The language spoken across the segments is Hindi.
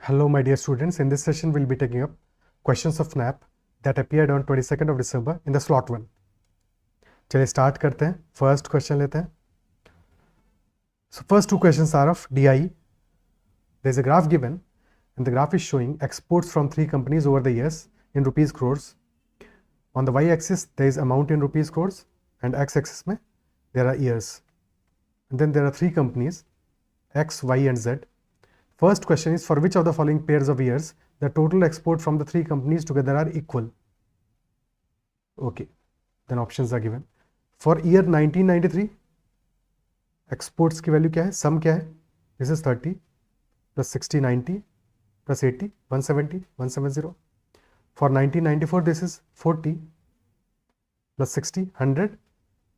Hello, my dear students. In this session, we'll be taking up questions of NAP that appeared on 22nd of December in the slot 1. चलिए start करते हैं. First question लेते हैं. So first two questions are of DIE. There is a graph given, and the graph is showing exports from 3 companies over the years in rupees crores. On the y-axis, there is amount in rupees crores, and x-axis में there are years. And then there are 3 companies, X, Y, and Z. First question is, for which of the following pairs of years the total export from the 3 companies together are equal? Okay, then options are given. For year 1993, exports की value क्या है, sum क्या है? This is 30 plus 60, 90 plus 80, 170, 170. For 1994, this is 40 plus 60, 100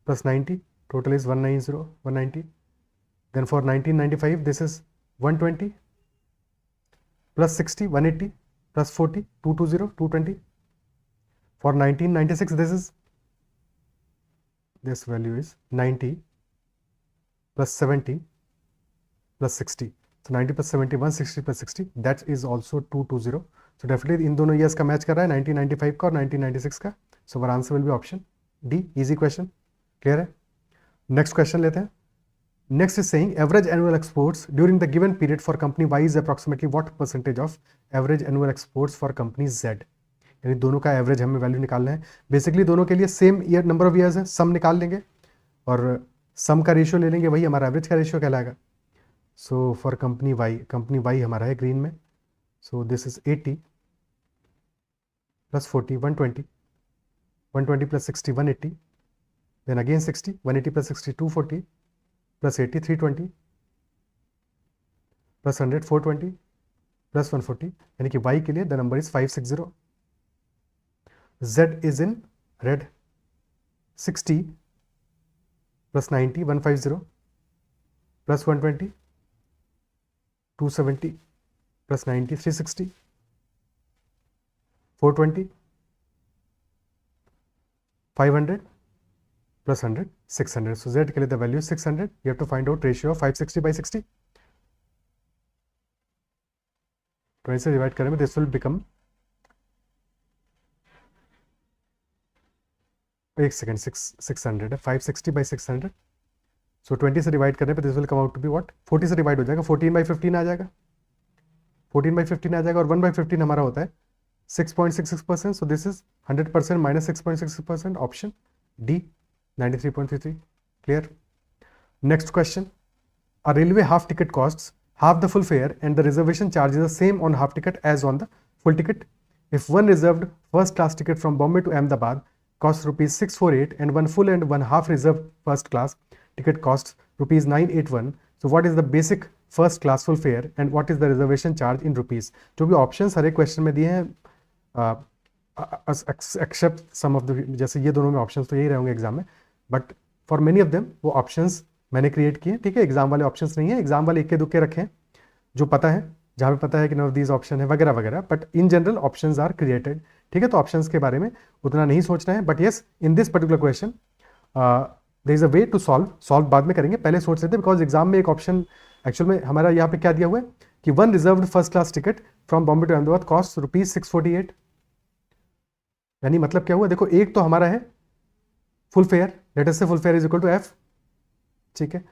plus 90, total is 190, 190. Then for 1995, this is 120 plus 60, 180 plus 40, 220, 220. For 1996, this value is 90 plus 70 plus 60. So 90 plus 70, 160 plus 60, that is also 220. So definitely इन दोनों years का match कर रहा है, 1995 का और 1996 का. So our answer will be option D. Easy question. Clear है? Next question लेते हैं. Next is saying average annual exports during the given period for company Y is approximately what percentage of average annual exports for company Z. यानी दोनों का एवरेज हमें वैल्यू निकालना है. बेसिकली दोनों के लिए same year number of years है, सम निकाल लेंगे और सम का रेशियो ले लेंगे, वही हमारा एवरेज का रेशियो कहलाएगा. सो फॉर कंपनी वाई हमारा है ग्रीन में. So this is 80 plus 40, 120, 120 plus 60, 180, then again 60, 180 plus 60, 240 plus 80, 320 plus 100, 420 plus 140, यानी कि y के लिए the number is 560. Z is in red, 60 plus 90, 150 plus 120, 270 plus 90, 360, 420, 500 plus 100, 600. So Z के लिए the value is 600. You have to find out ratio of 560 by 60. 20 से divide करें, this will become, एक सेकेंड, 600 है, 560 by 600. सो 20 से डिवाइड करने पे this will come out to be what, 40 से डिवाइड हो जाएगा, 14 by 15 आ जाएगा, 14 by 15 आ जाएगा, और 1 by 15 हमारा होता है 6.66%. सो this is 100% minus 6.66%. Option D 93.33. Clear. Next question. A railway half ticket costs half the full fare and the reservation charge is the same on half ticket as on the full ticket. If one reserved first class ticket from Bombay to Ahmedabad costs rupees 648 and one full and one half reserved first class ticket costs rupees 981. So what is the basic first class full fare and what is the reservation charge in rupees? जो भी ऑप्शंस हर एक क्वेश्चन में दिए हैं, एक्सेप्ट सम ऑफ द, जैसे ये दोनों में ऑप्शंस तो यही रहेंगे एग्जाम में, but for many of them वो ऑप्शंस मैंने क्रिएट किए. ठीक है, एग्जाम वाले ऑप्शंस नहीं है, एग्जाम वाले इक्के दुक्के रखे हैं जो पता है, जहाँ पे पता है कि नॉन ऑफ दीज ऑप्शन है वगैरह वगैरह, but in general options are created. ठीक है, तो ऑप्शंस के बारे में उतना नहीं सोचना है, but yes in this particular question there is a way to solve बाद में करेंगे, पहले सोच लेते हैं, बिकॉज एग्जाम में एक ऑप्शन एक्चुअल में हमारा यहाँ पे क्या दिया हुआ है कि one reserved first class ticket from Bombay to Ahmedabad cost rupees 648. यानी मतलब क्या हुआ, देखो एक तो हमारा है full fair, let us say full fare is equal to F. ठीक है,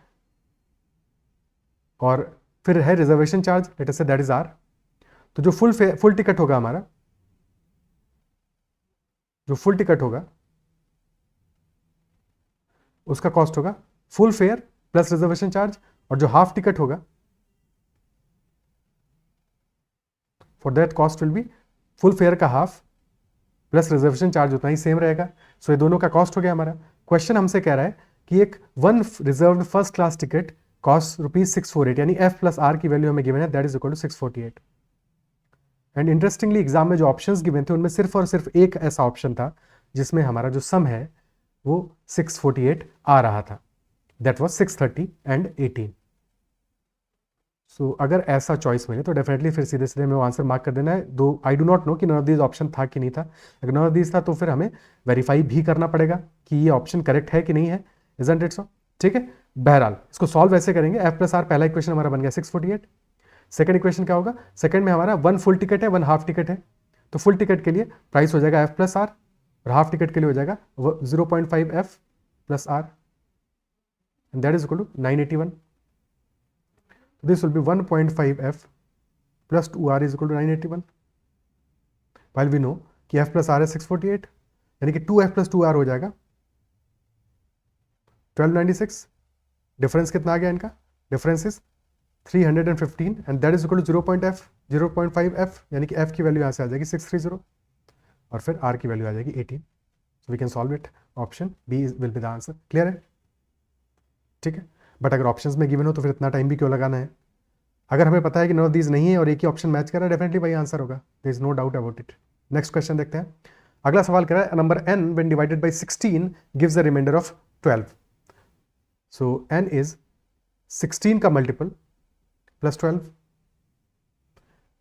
और फिर है reservation charge, late us say that is are. तो जो फुल टिकट होगा हमारा, जो फुल टिकट होगा उसका कॉस्ट होगा full fair plus reservation charge, और जो हाफ टिकट होगा for that cost will be full fair का हाफ प्लस रिजर्वेशन चार्ज उतना ही सेम रहेगा. सो ये दोनों का कॉस्ट हो गया हमारा. क्वेश्चन हमसे कह रहा है कि एक one reserved first class ticket cost rupees 648, यानी एफ प्लस आर की वैल्यू हमें गिवन है, that is equal to 648. And interestingly exam में जो ऑप्शंस गिवन थे उनमें सिर्फ और सिर्फ एक ऐसा ऑप्शन था जिसमें हमारा जो सम है वो 648 आ रहा था, दैट वाज 630 एंड 18. सो अगर ऐसा चॉइस मिले तो डेफिनेटली फिर सीधे सीधे में वो आंसर मार्क कर देना है. दो आई डू नॉट नो कि नॉन ऑफ दीज ऑप्शन था कि नहीं था. अगर नॉन ऑफ दीज था तो फिर हमें वेरीफाई भी करना पड़ेगा कि ये ऑप्शन करेक्ट है कि नहीं है. इजंट इट सो? ठीक है, बहरहाल इसको सॉल्व ऐसे करेंगे. एफ प्लस आर पहला इक्वेशन हमारा बन गया 648. सेकंड इक्वेशन क्या होगा, सेकंड में हमारा 1 फुल टिकट है 1 हाफ टिकट है, तो फुल टिकट के लिए प्राइस हो जाएगा F प्लस आर और हाफ टिकट के लिए हो जाएगा 0.5 F plus R and that is equal to 981. This will be 1.5 F plus 2R is equal to 981. while we know कि F प्लस आर है 648, यानी कि 2F प्लस 2R हो जाएगा 1296. डिफरेंस कितना आ गया इनका, difference is 315 and that is equal to 0.5 F, यानी कि F की वैल्यू यहाँ से आ जाएगी 630 और फिर R की वैल्यू आ जाएगी 18. So we can solve it. Option B will be the answer. Clear है, ठीक है. बट अगर ऑप्शंस में गिवन हो तो फिर इतना टाइम भी क्यों लगाना है. अगर हमें पता है कि नॉन ऑफ दीज नहीं है और एक ही ऑप्शन मैच कर रहा है, डेफिनेटली वही आंसर होगा. There is no doubt about it. Next question देखते हैं. अगला सवाल कह रहा है number n when divided by 16 gives the remainder of 12. So n is 16 का multiple plus 12.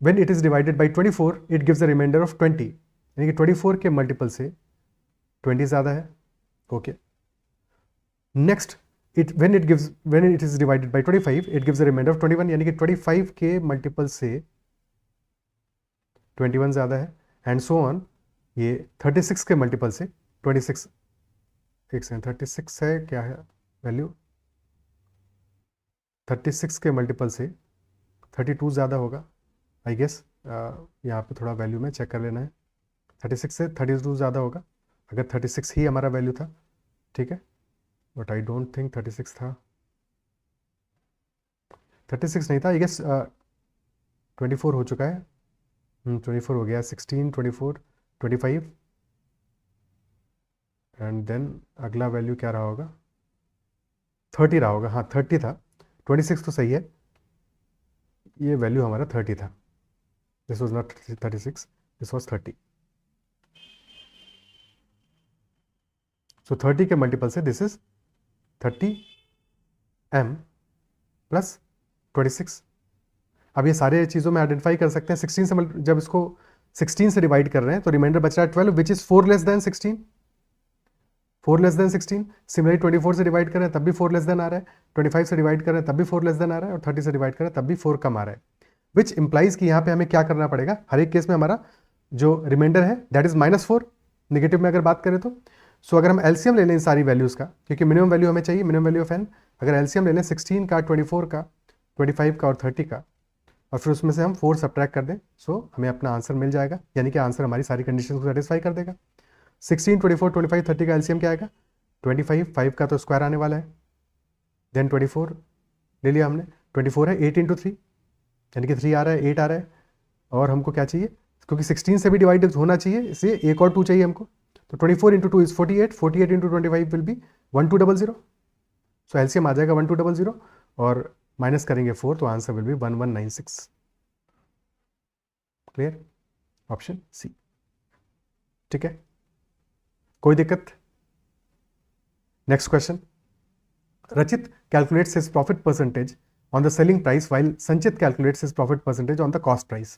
When it is divided by 24 it gives the remainder of 20, यानी कि 24 के मल्टीपल से 20 ज़्यादा है. Okay. Next when it is divided by 25 it gives a remainder of 21, यानी कि 25 के मल्टीपल से 21 ज़्यादा है एंड सो ऑन. ये 36 के मल्टीपल से 26, एक सेकेंड, 36 है क्या है वैल्यू, 36 के मल्टीपल से 32 ज़्यादा होगा आई गेस. यहाँ पे थोड़ा वैल्यू में चेक कर लेना है. 36 से 32 ज़्यादा होगा अगर 36 ही हमारा वैल्यू था, ठीक है. बट आई डोंट थिंक 36 था, 36 नहीं था आई गेस. 24 हो चुका है. 24 हो गया. 16, 24, 25 एंड देन अगला वैल्यू क्या रहा होगा, 30 रहा होगा. हाँ 30 था. 26 तो सही है, ये वैल्यू हमारा 30 था. This was not 36, this was 30. सो 30 के मल्टीपल से दिस इज 30m प्लस 26. अब ये सारे चीज़ों में आइडेंटिफाई कर सकते हैं. 16 से जब इसको 16 से डिवाइड कर रहे हैं तो रिमाइंडर बच रहा है 12 which is 4 less than 16. 4 less than 16. Similarly 24 से डिवाइड कर रहे हैं तब भी 4 लेस देन आ रहा है. 25 से डिवाइड कर रहे हैं तब भी 4 लेस देन आ रहा है और 30 से डिवाइड कर रहे हैं तब भी 4 कम आ रहा है. विच इंप्लाइज कि यहाँ पे हमें क्या करना पड़ेगा, हर एक केस में हमारा जो रिमाइंडर है दैट इज -4. नेगेटिव में अगर बात करें तो सो अगर हम एलसीएम ले लें इन सारी वैल्यूज़ का, क्योंकि मिनिमम वैल्यू हमें चाहिए, मिनिमम वैल्यू ऑफ n. अगर एलसीएम ले लें 16 का, 24 का, 25 का और 30 का और फिर उसमें से हम 4 सब्ट्रैक्ट कर दें, सो हमें अपना आंसर मिल जाएगा. यानी कि आंसर हमारी सारी कंडीशन को सेटिस्फाई कर देगा. 16, 24, 25, 30 का एलसीएम क्या आएगा 25. 5 का तो स्क्वायर आने वाला है. देन 24 ले लिया हमने. 24 है 8 × 3 यानी कि 3 आ रहा है, 8 आ रहा है. और हमको क्या चाहिए, क्योंकि 16 से भी डिवाइड होना चाहिए इसलिए एक और 2 चाहिए हमको. तो 24 × 2 is 48. 48 × 25 will be 1200. So LCM आ जाएगा 1200 और माइनस करेंगे 4 तो answer will be 1196. Clear, option C. ठीक है, कोई दिक्कत. Next question. Rachit calculates his profit percentage on the selling price while Sanchit calculates his profit percentage on the cost price.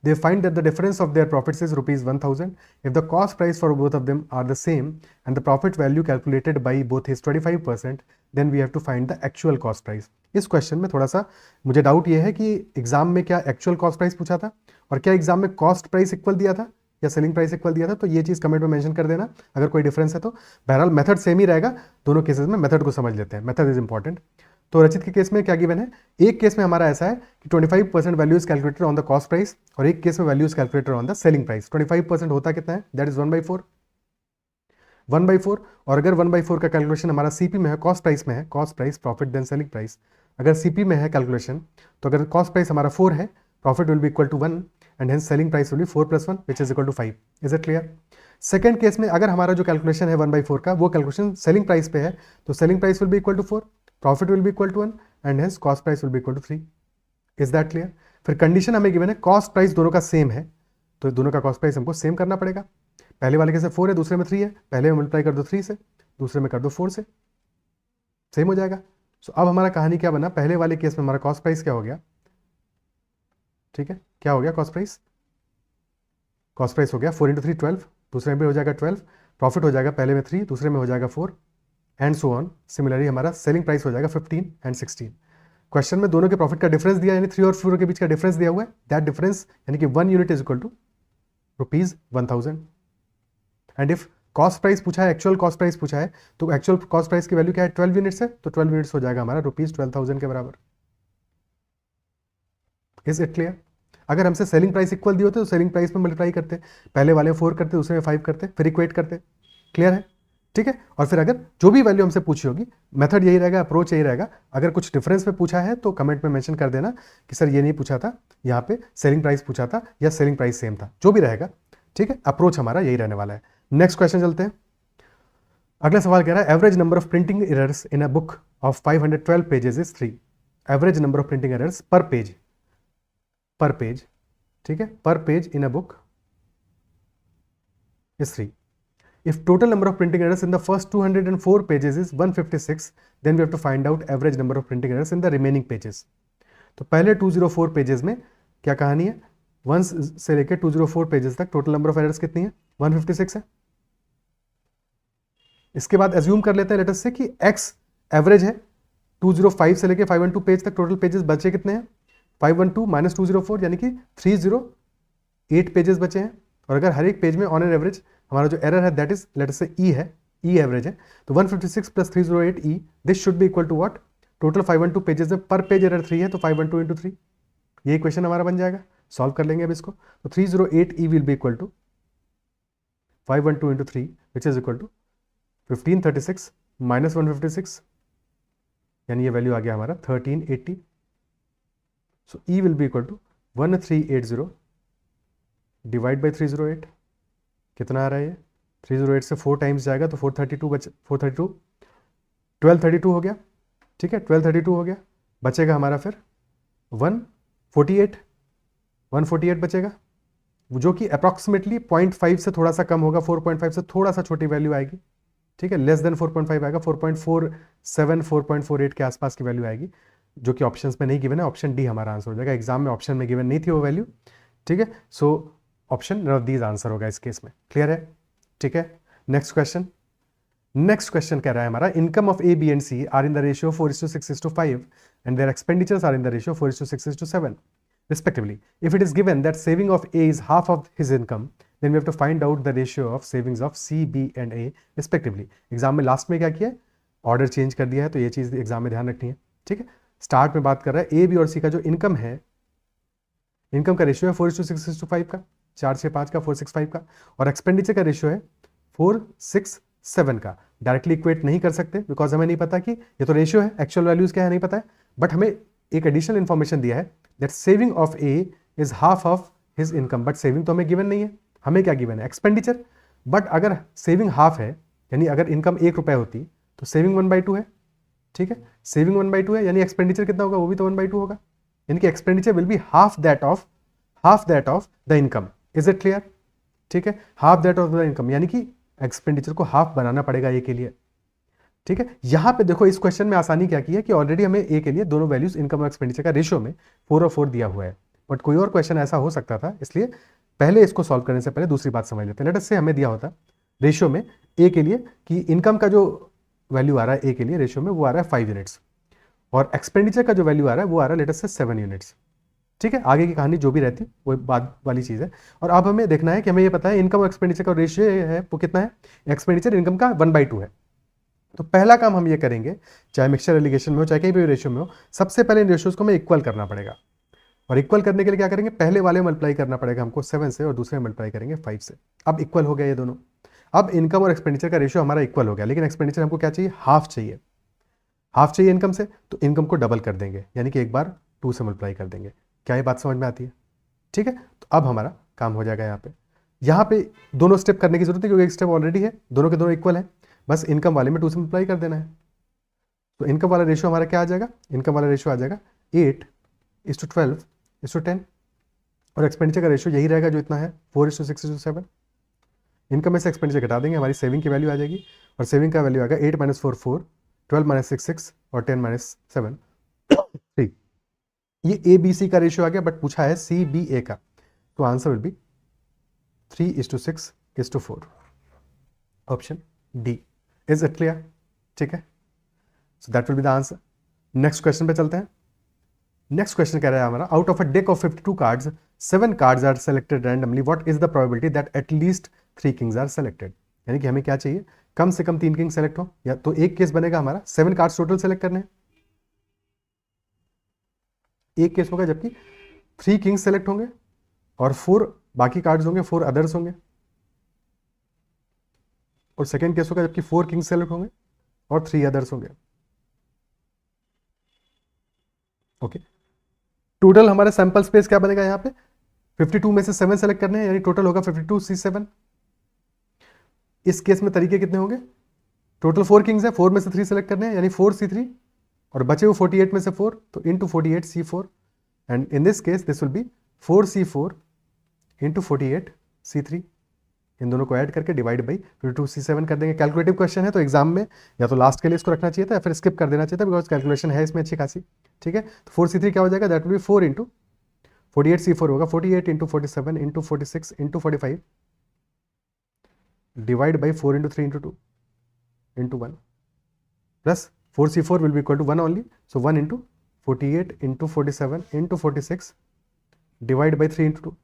They find that the difference of their profits is rupees 1000. If the cost price for both of them are the same and the profit value calculated by both is 25%, then we have to find the actual cost price. इस क्वेश्चन में थोड़ा सा मुझे डाउट ये है कि एग्जाम में क्या एक्चुअल कॉस्ट प्राइस पूछा था और क्या एग्जाम में कॉस्ट प्राइस इक्वल दिया था या सेलिंग प्राइस इक्वल दिया था. तो ये चीज़ कमेंट में मेंशन कर देना अगर कोई डिफरेंस है तो. बहरहाल मेथड सेम ही रहेगा दोनों केसेस में. मेथड को समझ लेते हैं, मेथड इज इंपॉर्टेंट. तो रचित के केस में क्या गिवन है, एक केस में हमारा ऐसा है कि 25% value is calculated on the cost price और एक केस में value is calculated on the selling price. 25% होता कितना है, दैट इज 1/4. 1/4. और अगर 1/4 का कैलकुलेशन हमारा सीपी में है, कॉस्ट प्राइस में है, cost price profit then selling price. अगर सीपी में है कैलकुलेशन तो अगर कॉस्ट प्राइस हमारा 4 है, profit will be equal to 1 and hence selling price will be 4 + 1 which is equal to 5. Is it clear. Second case में अगर हमारा जो कैलकुलेशन है 1/4 का वो कैलकुलेशन सेलिंग प्राइस पे है तो selling price will be equal to 4, profit will be equal to 1 and hence cost price will be equal to 3. Is that clear. फिर कंडीशन हमें गिवन है कॉस्ट प्राइस दोनों का सेम है तो दोनों का कॉस्ट प्राइस हमको सेम करना पड़ेगा. पहले वाले केस में 4 है, दूसरे में 3 है. पहले में मल्टीप्लाई कर दो 3 से, दूसरे में कर दो 4 से, सेम हो जाएगा. सो अब हमारा कहानी क्या बना, पहले वाले केस में हमारा कॉस्ट प्राइस क्या हो गया, ठीक है, क्या हो गया कॉस्ट प्राइस. कॉस्ट प्राइस हो गया 4 × 3 12, दूसरे में भी हो जाएगा 12. प्रॉफिट हो जाएगा पहले में 3, दूसरे में हो जाएगा 4 एंड सो ऑन. सिमिलरली हमारा सेलिंग प्राइस हो जाएगा 15 एंड 16. क्वेश्चन में दोनों के प्रॉफिट का डिफरेंस दिया, यानी 3 और 4 के बीच का डिफरेंस दिया हुआ है, दैट डिफरेंस यानी कि 1 unit is equal to ₹1000। And if cost price पूछा है, एक्चुअल कॉस्ट प्राइस पूछा है, तो एक्चुअल कॉस्ट प्राइस की वैल्यू क्या है, 12 यूनिट्स है, तो 12 यूनिट्स हो जाएगा हमारा ₹12,000 के बराबर। Is it clear? अगर हमसे सेलिंग प्राइस इक्वल दी होते तो सेलिंग प्राइस में मल्टीप्लाई करते, पहले वाले 4 करते, दूसरे में 5 करते, फिर इक्वेट करते। क्लियर है? ठीक है। और फिर अगर जो भी वैल्यू हमसे पूछी होगी, मेथड यही रहेगा, अप्रोच यही रहेगा। अगर कुछ डिफरेंस में पूछा है तो कमेंट में मेंशन कर देना कि सर ये नहीं पूछा था, यहाँ पे सेलिंग प्राइस पूछा था या सेलिंग प्राइस सेम था, जो भी रहेगा। ठीक है, अप्रोच हमारा यही रहने वाला है। नेक्स्ट क्वेश्चन चलते हैं। अगला सवाल कह रहा है average number of printing errors in a book of 512 pages is 3। Average number of printing errors पर पेज, ठीक है, पर page in a book is 3. If total number of printing errors in the first 204 pages is 156, then we have to find out average number of printing errors in the remaining pages. तो पहले 204 पेजेस में क्या कहानी है, 1 से लेकर 204 पेजेस तक टोटल नंबर ऑफ एरर्स कितनी है, 156 है। इसके बाद एज्यूम कर लेते हैं लेट अस से कि x एवरेज है, 205 से लेकर 512 पेज तक टोटल पेजेस बचे कितने हैं, 512 माइनस 204 यानी कि 308 पेजेस बचे हैं। और अगर हर एक पेज में ऑन एन एवरेज हमारा जो एरर है दैट इज लेट अस से ई है, ई एवरेज है, तो 156 प्लस 308 ई, this should be equal to what, total 512 pages में पर पेज एरर 3 है, तो 512 इंटू 3, ये क्वेश्चन हमारा बन जाएगा। सॉल्व कर लेंगे अब इसको, तो 308 E will be equal to 512 into 3 which is equal to 1536 minus 156, यानी ये वैल्यू आ गया हमारा 1380। So E will be equal to 1380 divide by 308, कितना आ रहा है ये, 308 से 4 टाइम्स जाएगा तो 432 1232 हो गया। ठीक है, 1232 हो गया, बचेगा हमारा फिर 148 बचेगा, जो कि अप्रॉक्सीमेटली 0.5 से थोड़ा सा कम होगा, 4.5 से थोड़ा सा छोटी वैल्यू आएगी। ठीक है, लेस देन 4.5 आएगा, 4.47 4.48 के आसपास की वैल्यू आएगी, जो कि ऑप्शंस में नहीं गिवन है। ऑप्शन डी हमारा आंसर हो जाएगा, एग्जाम में ऑप्शन में गिवन नहीं थी वो वैल्यू। ठीक है, so option none of these answer होगा इस केस में। क्लियर है? ठीक है, नेक्स्ट क्वेश्चन कह रहा है हमारा income of A B and C are in the ratio 4:6:5 and their expenditures are in the ratio 4:6:7 respectively. If it is given that saving of A is half of his income, then we have to find out the ratio of savings of C, B and A respectively. Exam में लास्ट में क्या किया है, ऑर्डर चेंज कर दिया है, तो ये चीज़ एग्जाम में ध्यान रखनी है। ठीक है, स्टार्ट में बात कर रहा है ए बी और सी का जो इनकम है, इनकम का रेशियो है 4:6:5 का, 465 का, 465 का, और एक्सपेंडिचर का रेशियो है 467 का। डायरेक्टली इक्वेट नहीं कर सकते बिकॉज हमें नहीं पता कि ये तो रेशियो है, एक्चुअल वैल्यूज क्या है नहीं पता है, बट हमें एक एडिशनल इंफॉर्मेशन दिया है that saving of A is half of his income, but saving तो हमें गिवन नहीं है, हमें क्या गिवन है, एक्सपेंडिचर। बट अगर सेविंग हाफ है, यानी अगर इनकम 1 रुपये होती तो सेविंग 1/2 है। ठीक है, सेविंग 1/2 है, यानी एक्सपेंडिचर कितना होगा, वो भी तो 1/2 होगा, यानी कि expenditure will be half that of the income. Is it clear? ठीक है, half that of the income, यानी कि एक्सपेंडिचर को हाफ बनाना पड़ेगा ए के लिए। ठीक है, यहां पे देखो इस क्वेश्चन में आसानी क्या की है कि ऑलरेडी हमें ए के लिए दोनों वैल्यूज इनकम और एक्सपेंडिचर का रेशियो में 4 और 4 दिया हुआ है, बट कोई और क्वेश्चन ऐसा हो सकता था, इसलिए पहले इसको सॉल्व करने से पहले दूसरी बात समझ लेते हैं। लेट अस से हमें दिया होता रेशियो में ए के लिए कि इनकम का जो वैल्यू आ रहा है ए के लिए रेशियो में वो आ रहा है 5 यूनिट्स, और एक्सपेंडिचर का जो वैल्यू आ रहा है वो आ रहा है लेट अस से 7 यूनिट्स। ठीक है, आगे की कहानी जो भी रहती वो बाद वाली चीज़ है। और अब हमें देखना है कि हमें ये पता है इनकम और एक्सपेंडिचर का रेशियो है वो कितना है, एक्सपेंडिचर इनकम का 1/2 है। तो पहला काम हम ये करेंगे, चाहे मिक्सचर एलिगेशन में हो चाहे कहीं भी रेशियो में हो, सबसे पहले इन रेशियोज को हमें इक्वल करना पड़ेगा। और इक्वल करने के लिए क्या करेंगे, पहले वाले मल्टीप्लाई करना पड़ेगा हमको 7 से और दूसरे मल्टीप्लाई करेंगे 5 से। अब इक्वल हो गया ये दोनों। अब इनकम और एक्सपेंडिचर का रेशियो हमारा इक्वल हो गया, लेकिन एक्सपेंडिचर हमको क्या चाहिए, हाफ चाहिए, हाफ चाहिए इनकम से, तो इनकम को डबल कर देंगे, यानी कि एक बार 2 से मल्टीप्लाई कर देंगे। क्या ये बात समझ में आती है? ठीक है, तो अब हमारा काम हो जाएगा यहाँ पे दोनों स्टेप करने की जरूरत है, क्योंकि एक स्टेप ऑलरेडी है, दोनों के दोनों इक्वल है, बस इनकम वाले में 2 से मल्टीप्लाई कर देना है। तो इनकम वाला रेशियो हमारा क्या आ जाएगा, इनकम वाला रेशियो आ जाएगा 8:12:10, और एक्सपेंडिचर का रेशियो यही रहेगा जो इतना है 4:6:7। इनकम में से एक्सपेंडिचर घटा देंगे, हमारी सेविंग की वैल्यू आ जाएगी, और सेविंग का वैल्यू आएगा 8 - 4 4, 12 - 6 6 और 10 - 7 3। ये ए बी सी का रेशियो आ गया, बट पूछा है सी बी ए का, तो answer will be 3:6:4, option D. Is it clear? ठीक है, so that will be the answer. Next question पे चलते हैं। नेक्स्ट क्वेश्चन कह रहा है हमारा, out of a deck of 52 cards 7 cards are selected randomly, what is the probability that at least 3 kings are selected. यानी कि हमें क्या चाहिए, कम से कम 3 किंग सेलेक्ट हो, या तो एक केस बनेगा हमारा 7 कार्ड्स टोटल सेलेक्ट करने हैं, एक केस होगा जबकि 3 किंग्स सेलेक्ट होंगे और 4 बाकी कार्ड्स होंगे, 4 अदर्स होंगे, और सेकेंड केस होगा जबकि 4 किंग्स सेलेक्ट होंगे और 3 अदर्स होंगे। ओके, टोटल हमारा सैंपल स्पेस क्या बनेगा यहाँ पे, 52 में से 7 सेलेक्ट करने हैं, यानी टोटल होगा 52C7। इस केस में तरीके कितने होंगे, टोटल 4 किंग्स है, 4 में से 3 सेलेक्ट करने हैं, यानी 4C3, और बचे हुए 48 में से 4, तो into 48C4, and in this case this will B 4C4 into 48C3। इन दोनों को ऐड करके डिवाइड बाई 52C7 कर देंगे। कैलकुलेटिव क्वेश्चन है तो एग्जाम में या तो लास्ट के लिए इसको रखना चाहिए था या फिर स्किप कर देना चाहिए था, बिकॉज कैलकुलेशन है इसमें अच्छी खासी। ठीक है, तो 4C3 क्या हो जाएगा, that will be 4 into 48C4 होगा 48 into 47 into 46 into 45 divide by 4 into 3 into 2 into 1 plus 4C4 will be equal to 1 only, so 1 into 48 into 47 into 46 divide by 3 into 2।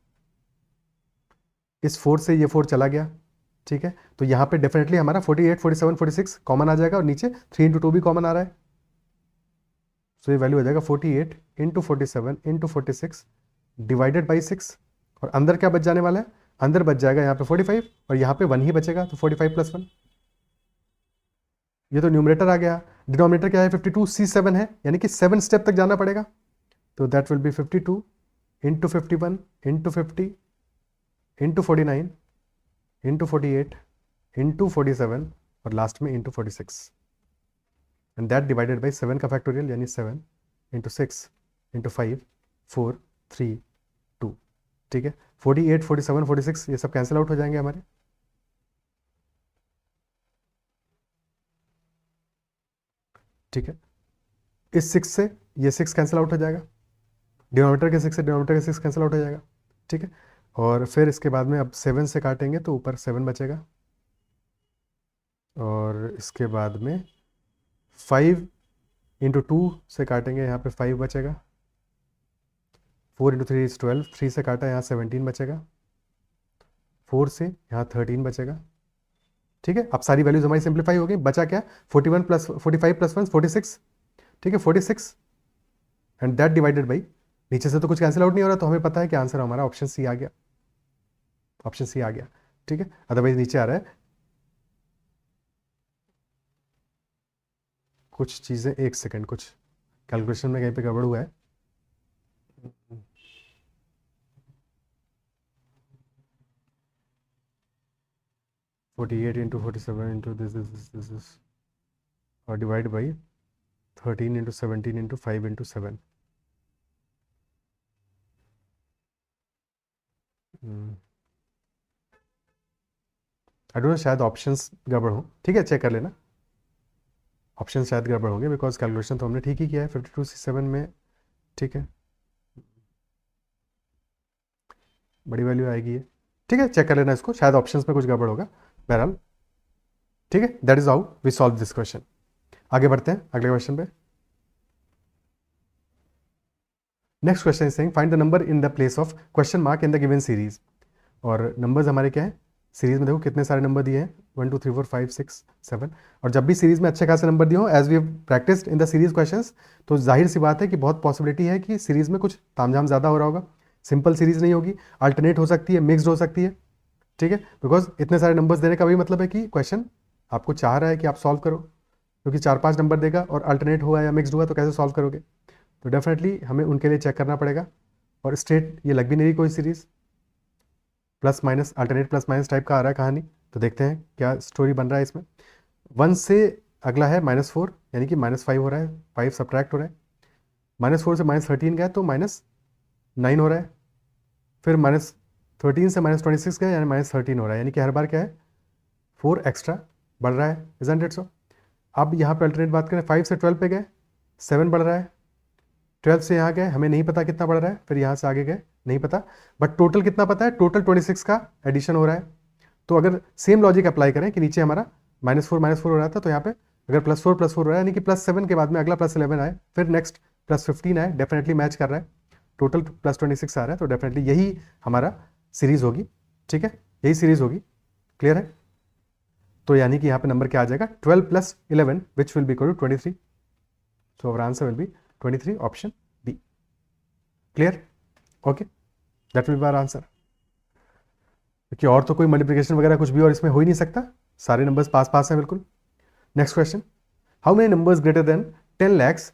इस 4 से ये 4 चला गया। ठीक है, तो यहाँ पे डेफिनेटली हमारा 48, 47, 46 कॉमन आ जाएगा और नीचे 3 इंटू 2 भी कॉमन आ रहा है, सो ये वैल्यू आ जाएगा 48 इंटू 47 इंटू 46 डिवाइडेड बाई 6, और अंदर क्या बच जाने वाला है, अंदर बच जाएगा यहाँ पे 45 और यहाँ पे 1 ही बचेगा, तो 45 प्लस 1। ये तो न्यूमरेटर आ गया, डिनोमिनेटर क्या है 52C7 है, यानी कि 7 स्टेप तक जाना पड़ेगा, तो that will B 52 into 51 into 50 into 49 into 48 into 47 और लास्ट में into 46, and that divided by 7 का फैक्टोरियल, यानी 7 इंटू 6 इंटू 5 4 3 2। ठीक है, 48 47 46 ये सब कैंसिल आउट हो जाएंगे हमारे। ठीक है, इस 6 से ये 6 कैंसिल आउट हो जाएगा, डिनोमिनेटर के 6 से डिनोमिनेटर के 6 कैंसिल आउट हो जाएगा। ठीक है, और फिर इसके बाद में अब 7 से काटेंगे तो ऊपर 7 बचेगा, और इसके बाद में 5 इंटू 2 से काटेंगे, यहाँ पे 5 बचेगा, 4 इंटू 3 इज 12, 3 से काटा यहाँ 17 बचेगा, 4 से यहाँ 13 बचेगा। ठीक है, अब सारी वैल्यूज हमारी सिंप्लीफाई हो गई, बचा क्या 41 प्लस 45 प्लस 1 46। ठीक है, 46 एंड दैट डिवाइडेड बाई, नीचे से तो कुछ कैंसिल आउट नहीं हो रहा, तो हमें पता है कि आंसर हमारा ऑप्शन सी आ गया, ऑप्शन सी आ गया। ठीक है, अदरवाइज नीचे आ रहा है कुछ चीज़ें, एक सेकंड, कुछ कैलकुलेशन में कहीं पे गड़बड़ हुआ है। Forty eight into 47 into this और divide by 13 into 17 into 5 into 7। I don't know, शायद ऑप्शंस गड़बड़ हो। ठीक है, चेक कर लेना, ऑप्शन शायद गड़बड़ होंगे, बिकॉज कैलकुलेशन तो हमने ठीक ही किया है 52C7 में। ठीक है, बड़ी वैल्यू आएगी ये। ठीक है, चेक कर लेना इसको, शायद ऑप्शंस में कुछ गड़बड़ होगा, बहरहाल। ठीक है, that is how we solve this question. आगे बढ़ते हैं अगले क्वेश्चन पे। Next question is saying find the number in the place of question mark in the given series. और नंबर्स हमारे क्या है, सीरीज में देखो कितने सारे नंबर दिए हैं, 1 2 3 4 5 6 7, और जब भी सीरीज में अच्छे खासे नंबर दिए हो, as we practised in the series questions, तो जाहिर सी बात है कि बहुत पॉसिबिलिटी है कि सीरीज में कुछ तामझाम ज़्यादा हो रहा होगा, सिंपल सीरीज नहीं होगी, अल्टरनेट हो सकती है, मिक्सड हो सकती है। ठीक है, बिकॉज इतने सारे नंबर्स देने का भी मतलब है कि क्वेश्चन आपको चाह रहा है कि आप सॉल्व करो, क्योंकि 4-5 नंबर देगा और अल्टरनेट हुआ या मिक्सड हुआ तो कैसे सॉल्व करोगे, तो डेफिनेटली हमें उनके लिए चेक करना पड़ेगा। और स्ट्रेट ये लग भी नहीं रही कोई series, plus minus alternate plus minus type का आ रहा है कहानी, तो देखते हैं क्या स्टोरी बन रहा है इसमें। 1 से अगला है -4, यानी कि -5 हो रहा है, 5 सब्ट्रैक्ट हो रहा है, -4 से -13 गया तो -9 हो रहा है, फिर -13 से -26 गया यानी -13 हो रहा है, यानी कि हर बार क्या है 4 एक्स्ट्रा बढ़ रहा है, इजंट इट सो। अब यहाँ पे अल्टरनेट बात करें, 5 से 12 पे गए 7 बढ़ रहा है, 12 से यहाँ गए हमें नहीं पता कितना बढ़ रहा है, फिर यहाँ से आगे गए नहीं पता, बट टोटल कितना पता है, टोटल 26 का एडिशन हो रहा है। तो अगर सेम लॉजिक अप्लाई करें कि नीचे हमारा -4 हो रहा था, तो यहाँ पे अगर +4 +4 हो रहा है, यानी कि +7 के बाद में अगला +11 आए, फिर नेक्स्ट प्लस 15 है, डेफिनेटली मैच कर रहा है, टोटल प्लस 26 आ रहा है, तो डेफिनेटली यही हमारा सीरीज होगी, ठीक है, यही सीरीज होगी, क्लियर है। तो यानी कि यहाँ पे नंबर क्या आ जाएगा 12 plus 11 which will be equal to 23, so our answer will be 23, option B, clear, okay, that will be our answer. क्योंकि और तो कोई मल्टीप्लिकेशन वगैरह कुछ भी और इसमें हो ही नहीं सकता, सारे नंबर्स पास पास हैं बिल्कुल। Next question, how many numbers greater than 10 lakhs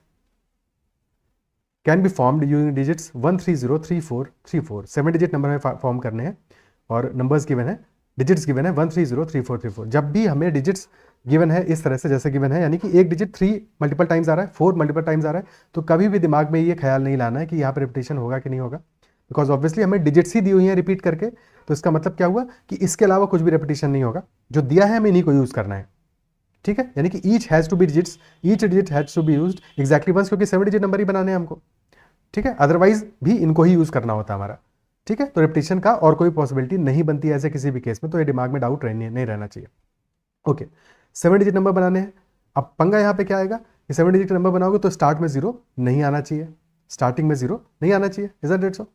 can be formed using digits 1 3 0 3 4 3 4, 7 digit number हमें फॉर्म करने हैं और नंबर्स गिवन है, डिजिट्स गिवन है 1 3 0 3 4 3 4। जब भी हमें डिजिट्स गिवन है इस तरह से जैसे गिवन है, यानी कि एक डिजिट 3 मल्टीपल टाइम्स आ रहा है, 4 मल्टीपल टाइम्स आ रहा है, तो कभी भी दिमाग में ये ख्याल नहीं लाना है कि यहाँ पर रिपीटेशन होगा कि नहीं होगा, बिकॉज ऑब्वियसली हमें डिजिट्स ही दी हुई हैं रिपीट करके, तो इसका मतलब क्या हुआ कि इसके अलावा कुछ भी रेपिटेशन नहीं होगा, जो दिया है हमें इन्हीं को यूज़ करना है, ठीक है, यानी कि each has to be digits, each digit has to be used exactly once, क्योंकि 7 डिजिट नंबर ही बनाने हैं हमको, ठीक है, अदरवाइज भी इनको ही यूज़ करना होता है हमारा, ठीक है, तो रेपिटेशन का और कोई पॉसिबिलिटी नहीं बनती है ऐसे किसी भी केस में, तो ये दिमाग में डाउट नहीं रहना चाहिए, ओके। 7 डिजिट नंबर बनाने हैं, अब पंगा यहाँ पे क्या आएगा कि 7 डिजिट नंबर बनाओगे तो स्टार्ट में 0 नहीं आना चाहिए, स्टार्टिंग में 0 नहीं आना चाहिए, इज़न्ट इट सो,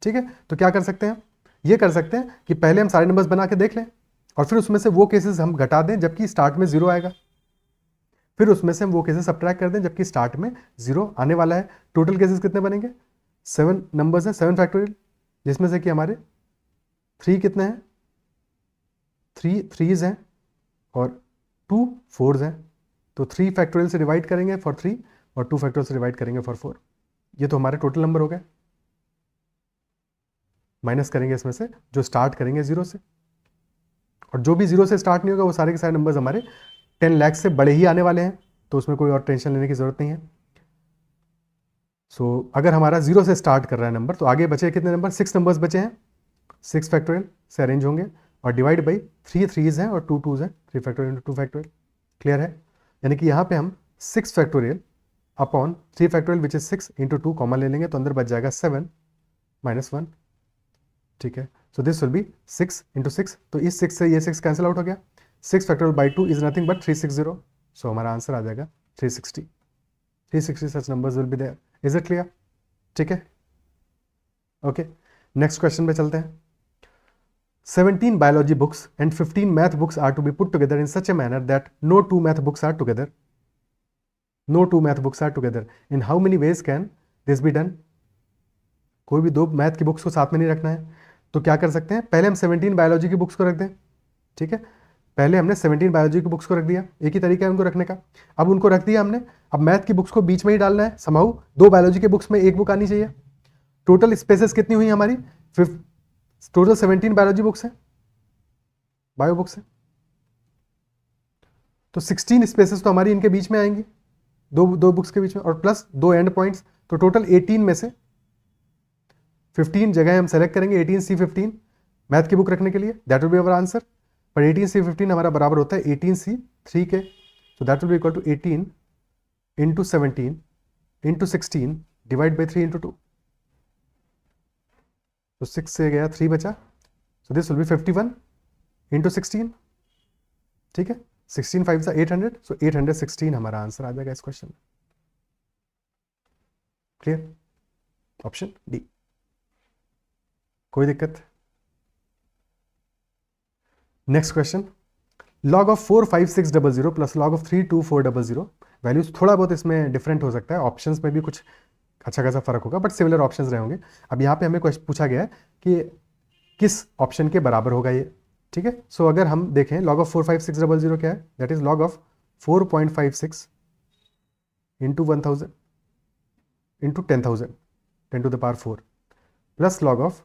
ठीक है। तो क्या कर सकते हैं, ये कर सकते हैं कि पहले हम सारे नंबर्स बना के देख लें और फिर उसमें से वो केसेस हम घटा दें जबकि स्टार्ट में 0 आएगा, फिर उसमें से हम वो केसेस सब्ट्रैक्ट कर दें जबकि स्टार्ट में 0 आने वाला है। टोटल केसेस कितने बनेंगे, 7 नंबर्स हैं, 7 फैक्टोरियल, जिसमें से कि हमारे 3 कितने हैं, 3 3s हैं और 2 4s हैं, तो 3 फैक्टोरियल से डिवाइड करेंगे फॉर 3 और 2 फैक्टोरियल से डिवाइड करेंगे फॉर 4, ये तो हमारे टोटल नंबर हो गए, माइनस करेंगे इसमें से जो स्टार्ट करेंगे 0 से, और जो भी 0 से स्टार्ट नहीं होगा वो सारे के सारे नंबर्स हमारे 10 लाख से बड़े ही आने वाले हैं, तो उसमें कोई और टेंशन लेने की जरूरत नहीं है। सो अगर हमारा 0 से स्टार्ट कर रहा है नंबर, तो आगे बचे कितने नंबर, 6 नंबर्स बचे हैं, 6 फैक्टोरियल से अरेंज होंगे और डिवाइड बाई 3 3s हैं और 2 2s हैं, 3 फैक्टोरियल इंटू 2 फैक्टोरियल, क्लियर है। यानी कि यहाँ पे हम 6 factorial upon 3 factorial which is 6 into 2 common ले लेंगे, तो अंदर बच जाएगा 7 माइनस 1, ठीक है। So this will B 6 into 6, तो इस 6 से ये 6 कैंसिल आउट हो गया, 6 factorial by 2 is nothing but 360, so हमारा आंसर आ जाएगा 360 such numbers will be there, is it clear, ठीक है, ओके। नेक्स्ट क्वेश्चन पे चलते हैं। 17 biology books and 15 math books are to be put together in such a manner that no two math books are together. No two math books are together. In how many ways can this be done? कोई भी 2 मैथ की बुक्स को साथ में नहीं रखना है, तो क्या कर सकते हैं, पहले हम 17 बायोलॉजी की बुक्स को रख दें, ठीक है, पहले हमने 17 बायोलॉजी की बुक्स को रख दिया, एक ही तरीका है उनको रखने का, अब उनको रख दिया हमने, अब मैथ की बुक्स को बीच में ही डालना है, समहाउ 2 बायोलॉजी के बुक्स में एक बुक आनी चाहिए। टोटल स्पेसेस कितनी हुई हमारी, टोटल 17 बायोलॉजी बुक्स हैं, बायो बुक्स हैं, तो 16 स्पेसेस तो हमारी इनके बीच में आएंगी, दो बुक्स के बीच में, और प्लस 2 एंड पॉइंट्स, तो टोटल 18 में से 15 जगह हम सेलेक्ट करेंगे 18C15 मैथ की बुक रखने के लिए, that will be our answer. पर 18C15 हमारा बराबर होता है 18C3 के, तो that will be equal to 18 into 17 into 16 divide by 3 into 2, तो 6 से गया 3 बचा, so this will be 51 into 16, ठीक है, 16 5 सा 800, सो 816 हमारा आंसर आ जाएगा इस क्वेश्चन में, क्लियर, ऑप्शन डी, कोई दिक्कत। Next question, log of 4 5 6 0 0 plus log of 3 2 4 0 0, values थोड़ा बहुत इसमें डिफरेंट हो सकता है, ऑप्शंस में भी कुछ अच्छा खासा फर्क होगा, बट सिमिलर ऑप्शंस रहे होंगे। अब यहाँ पे हमें क्वेश्चन पूछा गया है कि किस ऑप्शन के बराबर होगा ये, ठीक है। सो अगर हम देखें लॉग ऑफ 4 5 6 0 0 क्या है, that is log of 4.56 into 1000 into 10,000 10 to the power 4 plus log of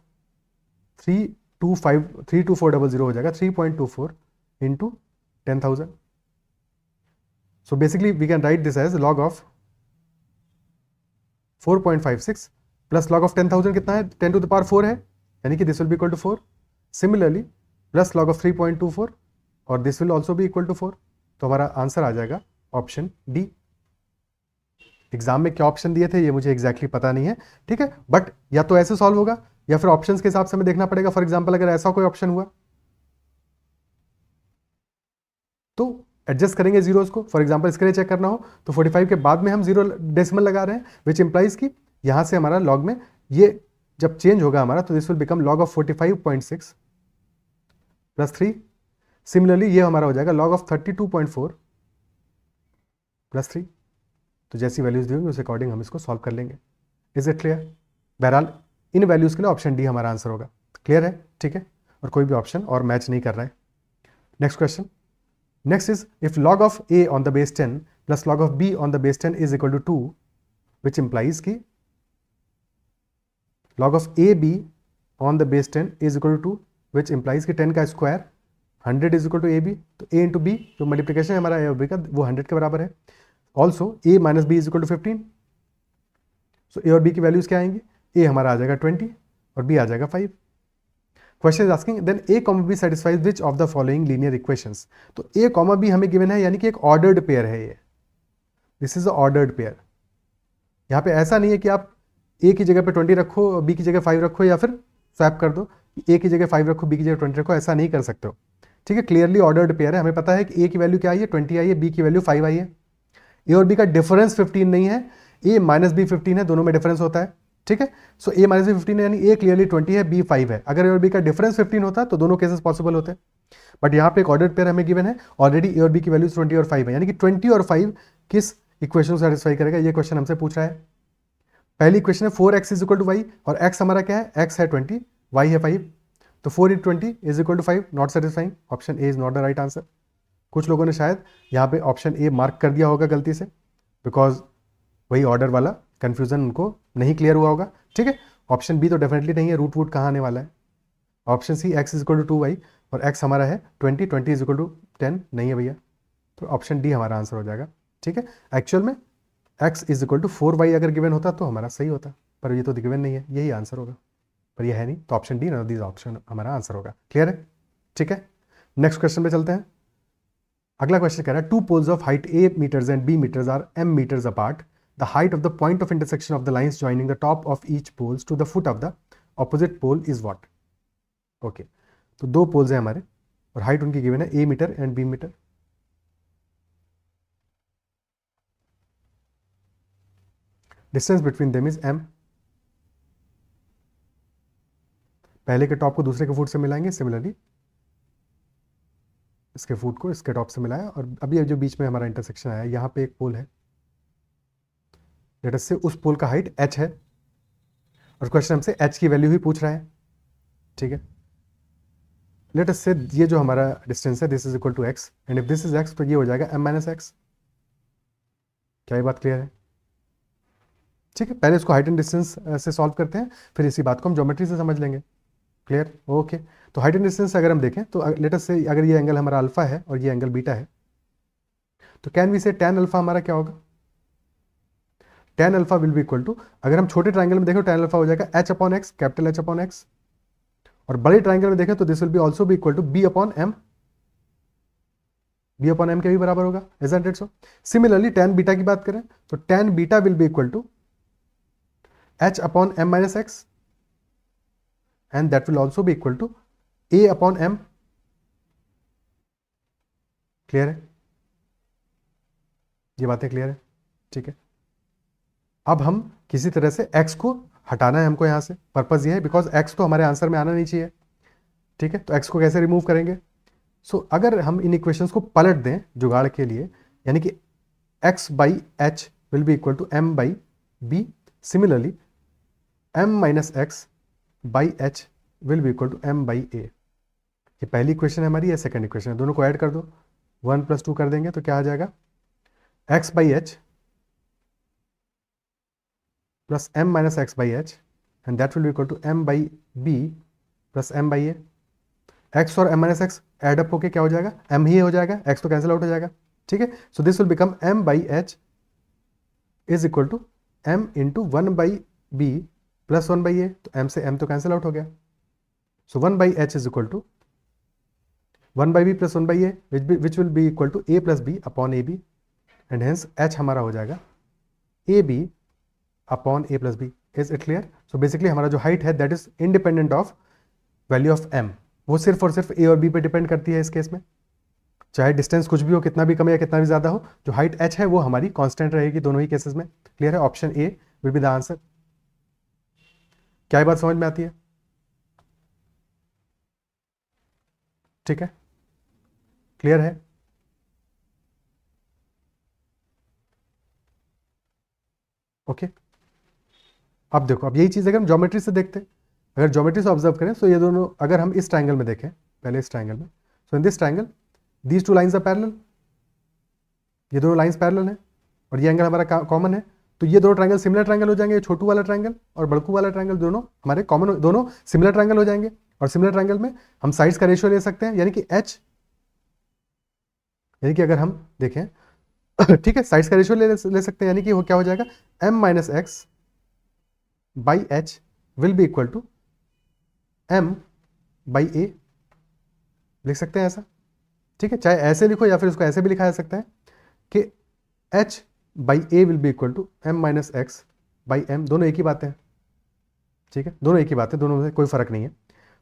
32400 हो जाएगा 3.24 into 10,000। So basically we can write this as log of 4.56 plus log of 10,000 कितना है, 10 टू द पावर 4 है, यानी कि this will be equal to 4। Similarly plus log of 3.24 और this will also be equal to 4, तो हमारा आंसर आ जाएगा ऑप्शन डी। एग्जाम में क्या ऑप्शन दिए थे ये मुझे एग्जैक्टली पता नहीं है, ठीक है, बट या तो ऐसे सॉल्व होगा या फिर ऑप्शंस के हिसाब से हमें देखना पड़ेगा। फॉर एग्जांपल अगर ऐसा कोई ऑप्शन हुआ तो एडजस्ट करेंगे जीरोस को। फॉर एग्जांपल इसके लिए चेक करना हो तो 45 के बाद में हम 0 डेसिमल लगा रहे हैं, विच इंप्लाइज कि यहाँ से हमारा लॉग में ये जब चेंज होगा हमारा तो this will become log of 45.6 plus 3। Similarly ये हमारा हो जाएगा लॉग ऑफ 32.4 प्लस 3। तो जैसी वैल्यूज दी होंगी उस अकॉर्डिंग हम इसको सॉल्व कर लेंगे। Is it clear? बहरहाल इन वैल्यूज के लिए ऑप्शन डी हमारा आंसर होगा। क्लियर है? ठीक है, और कोई भी ऑप्शन और मैच नहीं कर रहा है। Next question, next is if log of a on the base 10 plus log of b on the base 10 is equal to 2, which implies कि log of ab on the base 10 is equal to 2, which implies कि 10 का square 100 is equal to ab। तो a into b जो मल्टीप्लिकेशन है हमारा a और b का वो 100 के बराबर है। Also a minus b is equal to 15। So a और b की वैल्यूज क्या आएंगी? a हमारा आ जाएगा 20 और b आ जाएगा 5। Question is asking then a comma b satisfies which of the following linear equations। तो a comma b हमें गिवन है, यानी कि एक ऑर्डर्ड पेयर है ये। This is a ordered pair. यहाँ पे ऐसा नहीं है कि आप a की जगह पे 20 रखो, b की जगह 5 रखो, या फिर स्वैप कर दो, a की जगह 5 रखो, b की जगह 20 रखो, ऐसा नहीं कर सकते हो। ठीक है, क्लियरली ऑर्डर्ड पेयर है। हमें पता है कि a की वैल्यू क्या आई है, 20 आई है, b की वैल्यू 5 आई है। a और b का डिफरेंस 15 नहीं है, a माइनस b 15 है, दोनों में डिफरेंस होता है। ठीक है, सो a माइनस b 15 है, यानी a क्लियरली 20 है, b 5 है। अगर a और b का डिफरेंस 15 होता तो दोनों केसेस पॉसिबल होते, बट यहाँ पे एक ऑर्डर्ड पेयर हमें गिवन है। ऑलरेडी a और b की वैल्यूज 20 और 5 है, यानी कि 20 और 5 किस इक्वेशन को सेटिस्फाई करेगा, ये क्वेश्चन हमसे पूछ रहा है। पहली इक्वेशन है 4x is equal to y, और x हमारा क्या है, x है 20, y है 5, तो 4 into 20 is equal to 5, not satisfying. Option A is not the right answer. कुछ लोगों ने शायद यहाँ पे ऑप्शन ए मार्क कर दिया होगा गलती से, बिकॉज वही ऑर्डर वाला कंफ्यूजन उनको नहीं क्लियर हुआ होगा। ठीक है, ऑप्शन बी तो डेफिनेटली नहीं है, रूट वूट कहाँ आने वाला है। Option C x is equal to 2y, और x हमारा है 20, 20 इज इक्वल टू 10 नहीं है भैया, तो ऑप्शन डी हमारा आंसर हो जाएगा। ठीक है, एक्चुअल में x is equal to 4y अगर गिवन होता तो हमारा सही होता, पर ये तो गिवन नहीं है, यही आंसर होगा, पर ये है नहीं, तो option D not this option हमारा आंसर होगा। क्लियर है? ठीक है, नेक्स्ट क्वेश्चन पे चलते हैं। अगला क्वेश्चन कह रहा है two poles of height a metres and b metres are m metres apart. The height of the point of intersection of the lines joining the top of each poles to the foot of the opposite pole is what? Okay, तो दो पोल्स हैं हमारे और हाइट उनकी गिवन है a metre and b metre. Distance between them is m। पहले के टॉप को दूसरे के फुट से मिलाएंगे, सिमिलरली इसके फुट को इसके टॉप से मिलाया, और अभी जो बीच में हमारा इंटरसेक्शन आया, यहाँ पे एक पोल है, लेट अस से उस पोल का हाइट h है, और क्वेश्चन हमसे h की वैल्यू ही पूछ रहा है। ठीक है, लेट अस से ये जो हमारा डिस्टेंस है this is equal to x, and if this is x तो ये हो जाएगा m माइनस x। क्या ये बात क्लियर है? ठीक है, पहले इसको हाइट एंड डिस्टेंस से सॉल्व करते हैं, फिर इसी बात को हम ज्योमेट्री से समझ लेंगे। क्लियर? ओके, तो हाइट एंड डिस्टेंस अगर हम देखें तो लेट अस से अगर ये एंगल हमारा अल्फा है और ये एंगल बीटा है, तो can we say tan alpha हमारा क्या होगा? tan alpha will be equal to, अगर हम छोटे ट्राइंगल में देखें tan अल्फा हो जाएगा h upon x, capital H upon x, और बड़े ट्राइंगल में देखें तो this will be also be equal to b upon m। b upon m के भी बराबर होगा, isn't it so? Similarly tan beta की बात करें तो tan beta will be equal to h upon m minus x, and that will also be equal to a upon m। Clear है? ये बातें क्लियर है? ठीक है, अब हम किसी तरह से x को हटाना है हमको यहाँ से, पर्पस ये है बिकॉज x तो हमारे आंसर में आना नहीं चाहिए। ठीक है, तो x को कैसे रिमूव करेंगे? सो अगर हम इन इक्वेशंस को पलट दें जुगाड़ के लिए, यानी कि x by h will be equal to m by b, similarly m minus x by h will be equal to m by a। ये पहली इक्वेशन है हमारी, ये सेकंड इक्वेशन है, दोनों को ऐड कर दो, 1 + 2 कर देंगे तो क्या आ जाएगा, x by h plus m minus x by h, and that will be equal to m by b plus m by a। x और m माइनस एक्स एडअप होके क्या हो जाएगा, m ही हो जाएगा, x तो कैंसिल आउट हो जाएगा। ठीक है, so this will become m by h is equal to m into 1 by b plus 1 by a, तो m से m तो कैंसिल आउट हो गया। So 1 by h is equal to 1 by b plus 1 by a, which will be equal to a plus b upon a B, and hence h हमारा हो जाएगा a b upon a plus b. Is it clear? So basically हमारा जो हाइट है that is independent of value of m, वो सिर्फ और सिर्फ a और b पे डिपेंड करती है इस केस में। चाहे डिस्टेंस कुछ भी हो, कितना भी कम या कितना भी ज़्यादा हो, जो हाइट h है वो हमारी कांस्टेंट रहेगी दोनों ही केसेस में। क्लियर है? Option A will be the answer. क्या ये बात समझ में आती है? ठीक है, क्लियर है? ओके, अब देखो, अब यही चीज़ अगर हम ज्योमेट्री से देखते हैं, अगर ज्योमेट्री से ऑब्जर्व करें तो ये दोनों, अगर हम इस ट्राइंगल में देखें, पहले इस ट्राइंगल में, so in this triangle these two lines are parallel, ये दोनों लाइंस पैरेलल हैं और ये एंगल हमारा कॉमन है, तो ये दोनों ट्राइंगल सिमिलर ट्राइंगल हो जाएंगे। छोटू वाला ट्राइंगल और बड़कू वाला ट्राइंगल दोनों हमारे कॉमन, दोनों सिमिलर ट्राइंगल हो जाएंगे। और सिमिलर ट्राइंगल में हम साइड्स का रेशियो ले सकते हैं, यानी कि h, यानी कि अगर हम देखें ठीक है, साइड्स का रेशियो ले सकते हैं, यानी कि वो क्या हो जाएगा, m minus x by h will be equal to m by a, लिख सकते हैं ऐसा। ठीक है, चाहे ऐसे लिखो या फिर उसको ऐसे भी लिखा जा सकता है कि h by a will be equal to m minus x by m, दोनों एक ही बातें हैं। ठीक है, दोनों एक ही बात है, दोनों में कोई फर्क नहीं है।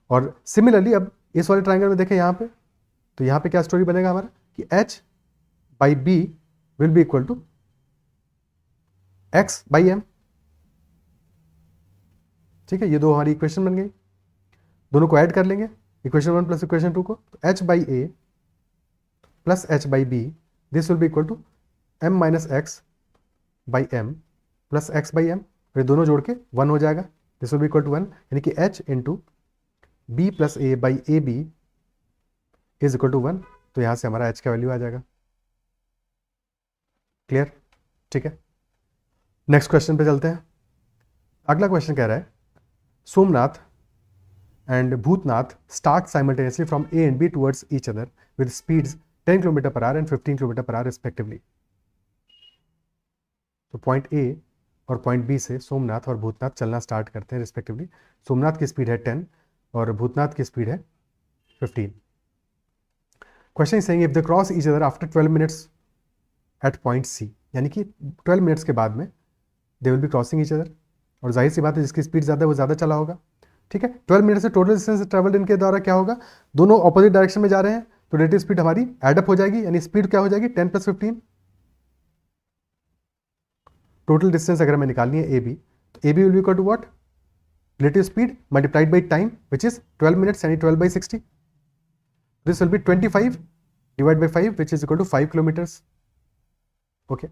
और सिमिलरली अब इस वाले ट्राइंगल में देखें यहाँ पे, तो यहाँ पे क्या स्टोरी बनेगा हमारा कि h by b will be equal to x by m। ठीक है, ये दो हमारी इक्वेशन बन गई, दोनों को ऐड कर लेंगे, इक्वेशन 1 प्लस इक्वेशन 2 को, तो h by a plus h by b this will be equal to m minus x by m plus x by m, ये दोनों जोड़ के 1 हो जाएगा, this will be equal to 1, यानी कि h into b plus a by a b is equal to 1, तो यहाँ से हमारा h का वैल्यू आ जाएगा। क्लियर? ठीक है, नेक्स्ट क्वेश्चन पे चलते हैं। अगला क्वेश्चन कह रहा है Somnath and Bhutnath start simultaneously from A and B towards each other with speeds 10 km per hour and 15 km per hour respectively. तो पॉइंट A और पॉइंट B से सोमनाथ और भूतनाथ चलना स्टार्ट करते हैं रिस्पेक्टिवली। सोमनाथ की स्पीड है 10 और भूतनाथ की स्पीड है 15। Question is saying if they cross each other after 12 minutes at point C, यानी कि 12 मिनट्स के बाद में they will be crossing each other, और जाहिर सी बात है जिसकी स्पीड ज़्यादा है वो ज़्यादा चला होगा। ठीक है, 12 मिनट से टोटल डिस्टेंस ट्रेवल्ड इनके द्वारा क्या होगा, दोनों ऑपोजिट डायरेक्शन में जा रहे हैं, तो रिलेटिव स्पीड हमारी एडअप हो जाएगी, यानी स्पीड क्या हो जाएगी 10 प्लस 15। टोटल डिस्टेंस अगर हमें निकालनी है ए बी, तो a b will be equal to what, relative speed multiplied by time which is 12 minutes, यानी 12 by 60, this will be 25 divide by 5 which is equal to 5 kilometres. Okay,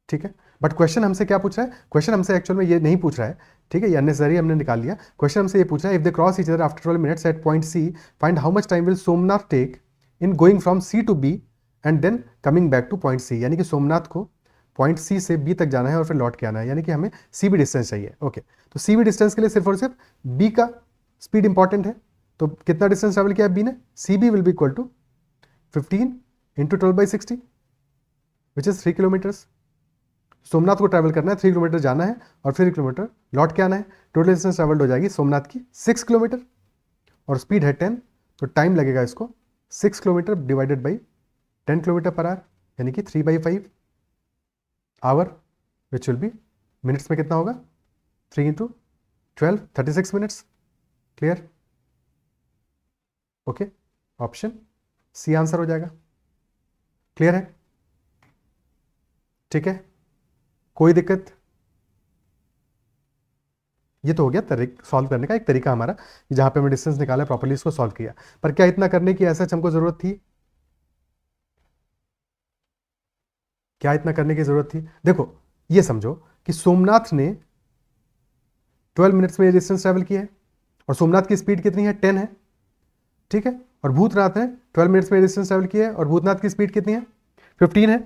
ठीक है, बट क्वेश्चन हमसे क्या पूछ रहा है, क्वेश्चन हमसे एक्चुअल में ये नहीं पूछ रहा है, ठीक है, ये अननेसेसरी हमने निकाल लिया। क्वेश्चन हमसे ये पूछ रहा है if they cross each other after 12 minutes at point C, find how much time will Somnath take in going from C to B and then coming back to point C, यानी कि सोमनाथ को पॉइंट सी से बी तक जाना है और फिर लौट के आना है, यानी कि हमें सी बी डिस्टेंस चाहिए। ओके, तो सी बी डिस्टेंस के लिए सिर्फ और सिर्फ बी का स्पीड इंपॉर्टेंट है, तो कितना डिस्टेंस ट्रेवल किया बी ने, C B will be equal to 15 into 12 by 60 which is 3 kilometres. Somnath को ट्रैवल करना है, 3 किलोमीटर जाना है और 3 किलोमीटर लौट के आना है, टोटल डिस्टेंस ट्रैवल्ड हो जाएगी सोमनाथ की 6 किलोमीटर और स्पीड है 10, तो टाइम लगेगा इसको 6 kilometre divided by 10 kilometre per hour, यानी कि 3 by 5 hour which will be minutes में कितना होगा, 3 into 12 36 minutes. Clear? Okay, option C answer हो जाएगा। क्लियर है? ठीक है, कोई दिक्कत? ये तो हो गया सॉल्व करने का एक तरीका हमारा, जहां पे हमने डिस्टेंस निकाला प्रॉपर्ली इसको सॉल्व किया, पर क्या इतना करने की ऐसा हमको जरूरत थी, क्या इतना करने की जरूरत थी? देखो ये समझो कि सोमनाथ ने 12 मिनट्स में ये डिस्टेंस ट्रेवल किया है और सोमनाथ की स्पीड कितनी है, 10 है। ठीक है, और भूतनाथ ने 12 मिनट्स में डिस्टेंस ट्रेवल किया है और भूतनाथ की स्पीड कितनी है, 15 है।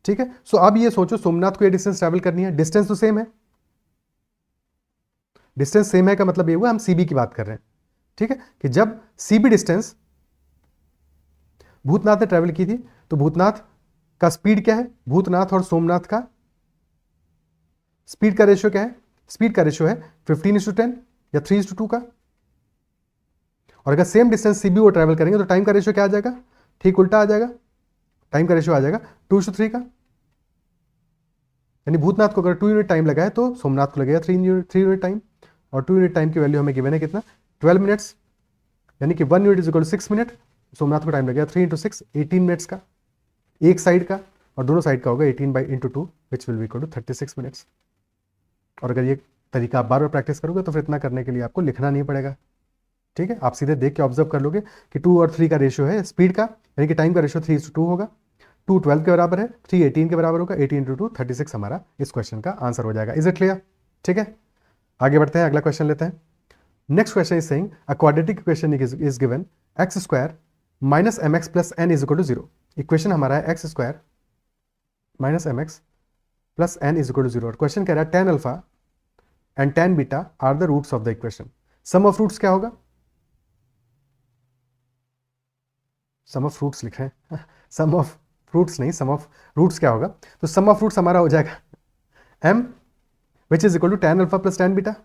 ठीक है, सो अब ये सोचो सोमनाथ को ये डिस्टेंस ट्रैवल करनी है, डिस्टेंस तो सेम है, डिस्टेंस सेम है का मतलब ये हुआ हम सीबी की बात कर रहे हैं। ठीक है, कि जब सीबी डिस्टेंस भूतनाथ ने ट्रैवल की थी तो भूतनाथ का स्पीड क्या है, भूतनाथ और सोमनाथ का स्पीड का रेशियो क्या है, स्पीड का रेशियो है 15:10 या 3:2 का, और अगर सेम डिस्टेंस सीबी वो ट्रैवल करेंगे तो टाइम का रेशियो क्या आ जाएगा, ठीक उल्टा आ जाएगा, टाइम का रेशियो आ जाएगा 2:3 का, यानी भूतनाथ को अगर 2 यूनिट टाइम लगा है तो सोमनाथ को लगेगा 3 यूनिट टाइम, और 2 यूनिट टाइम की वैल्यू हमें गिवन है कितना, 12 मिनट्स, यानी कि 1 unit is equal to 6 minute, Somnath को टाइम लगेगा 3 इंटू 6 18 मिनट्स का एक साइड का, और दोनों साइड का होगा 18 by into 2 which will be equal to 36 minutes. और अगर ये तरीका आप बार बार प्रैक्टिस करोगे तो फिर इतना करने के लिए आपको लिखना नहीं पड़ेगा। ठीक है, आप सीधे देख के ऑब्जर्व कर लोगे कि 2 और 3 का रेशियो है स्पीड का, यानी कि टाइम का रेशियो 3:2 होगा। 2 12 के बराबर है, 3 18 के बराबर होगा, 18 इंटू 2 36 हमारा इस क्वेश्चन का आंसर हो जाएगा। Is it clear? ठीक है, आगे बढ़ते हैं, अगला क्वेश्चन लेते हैं। Next question is saying a quadratic equation is given x square minus m x plus n is equal to 0। Equation हमारा है x square minus m x plus n is equal to 0, और क्वेश्चन कह रहा है tan alpha and tan beta are the roots of the equation. Sum of roots क्या होगा? सम ऑफ फ्रूट्स लिख रहे हैं सम ऑफ फ्रूट्स नहीं, सम ऑफ रूट्स क्या होगा? तो सम ऑफ रूट्स हमारा हो जाएगा m which is equal to tan alpha plus tan beta,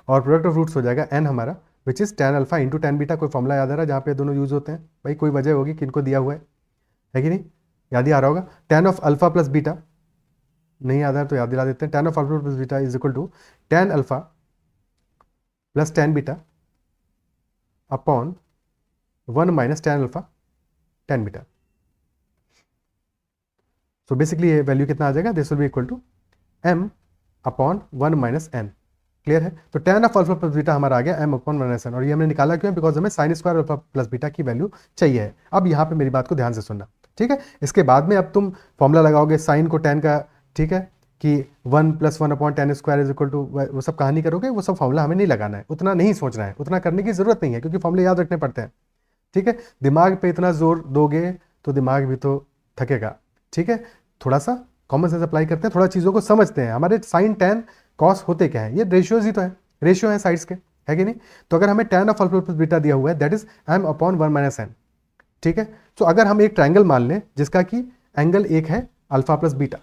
और प्रोडक्ट ऑफ रूट्स हो जाएगा n हमारा which is tan alpha into tan beta. कोई फॉर्मूला याद आ रहा है जहाँ पे दोनों यूज होते हैं? भाई कोई वजह होगी कि इनको दिया हुआ है कि नहीं? याद ही आ रहा होगा। tan of alpha plus beta नहीं याद है तो याद दिला देते हैं। tan of alpha plus beta is equal to tan alpha plus tan beta upon 1 minus tan alpha tan beta. So basically ये वैल्यू कितना आ जाएगा? This will be equal to m upon 1 minus n। Clear है? तो tan of alpha plus beta हमारा आ गया m अपॉन 1 माइनस n, और ये हमने निकाला क्यों? बिकॉज हमें sign square alpha plus beta की वैल्यू चाहिए है। अब यहाँ पे मेरी बात को ध्यान से सुनना, ठीक है? इसके बाद में अब तुम फॉर्मूला लगाओगे साइन को tan का, ठीक है, कि 1 plus 1 upon tan square is equal to, वो सब कहानी करोगे, वो सब फॉर्मूला हमें नहीं लगाना है, उतना नहीं सोचना है, उतना करने की जरूरत नहीं है, क्योंकि फॉर्मूले याद रखने पड़ते हैं। ठीक है, दिमाग पे इतना जोर दोगे तो दिमाग भी तो थकेगा। ठीक है, थोड़ा सा कॉमन सेंस अप्लाई करते हैं, थोड़ा चीज़ों को समझते हैं। हमारे साइन टैन कॉस होते क्या है? ये रेशियोज ही तो है, रेशियो है साइड्स के, है कि नहीं? तो अगर हमें tan of alpha plus beta दिया हुआ है that is m upon 1 minus n। ठीक है, तो अगर हम एक ट्रायंगल मान लें जिसका कि एंगल एक है अल्फा प्लस बीटा,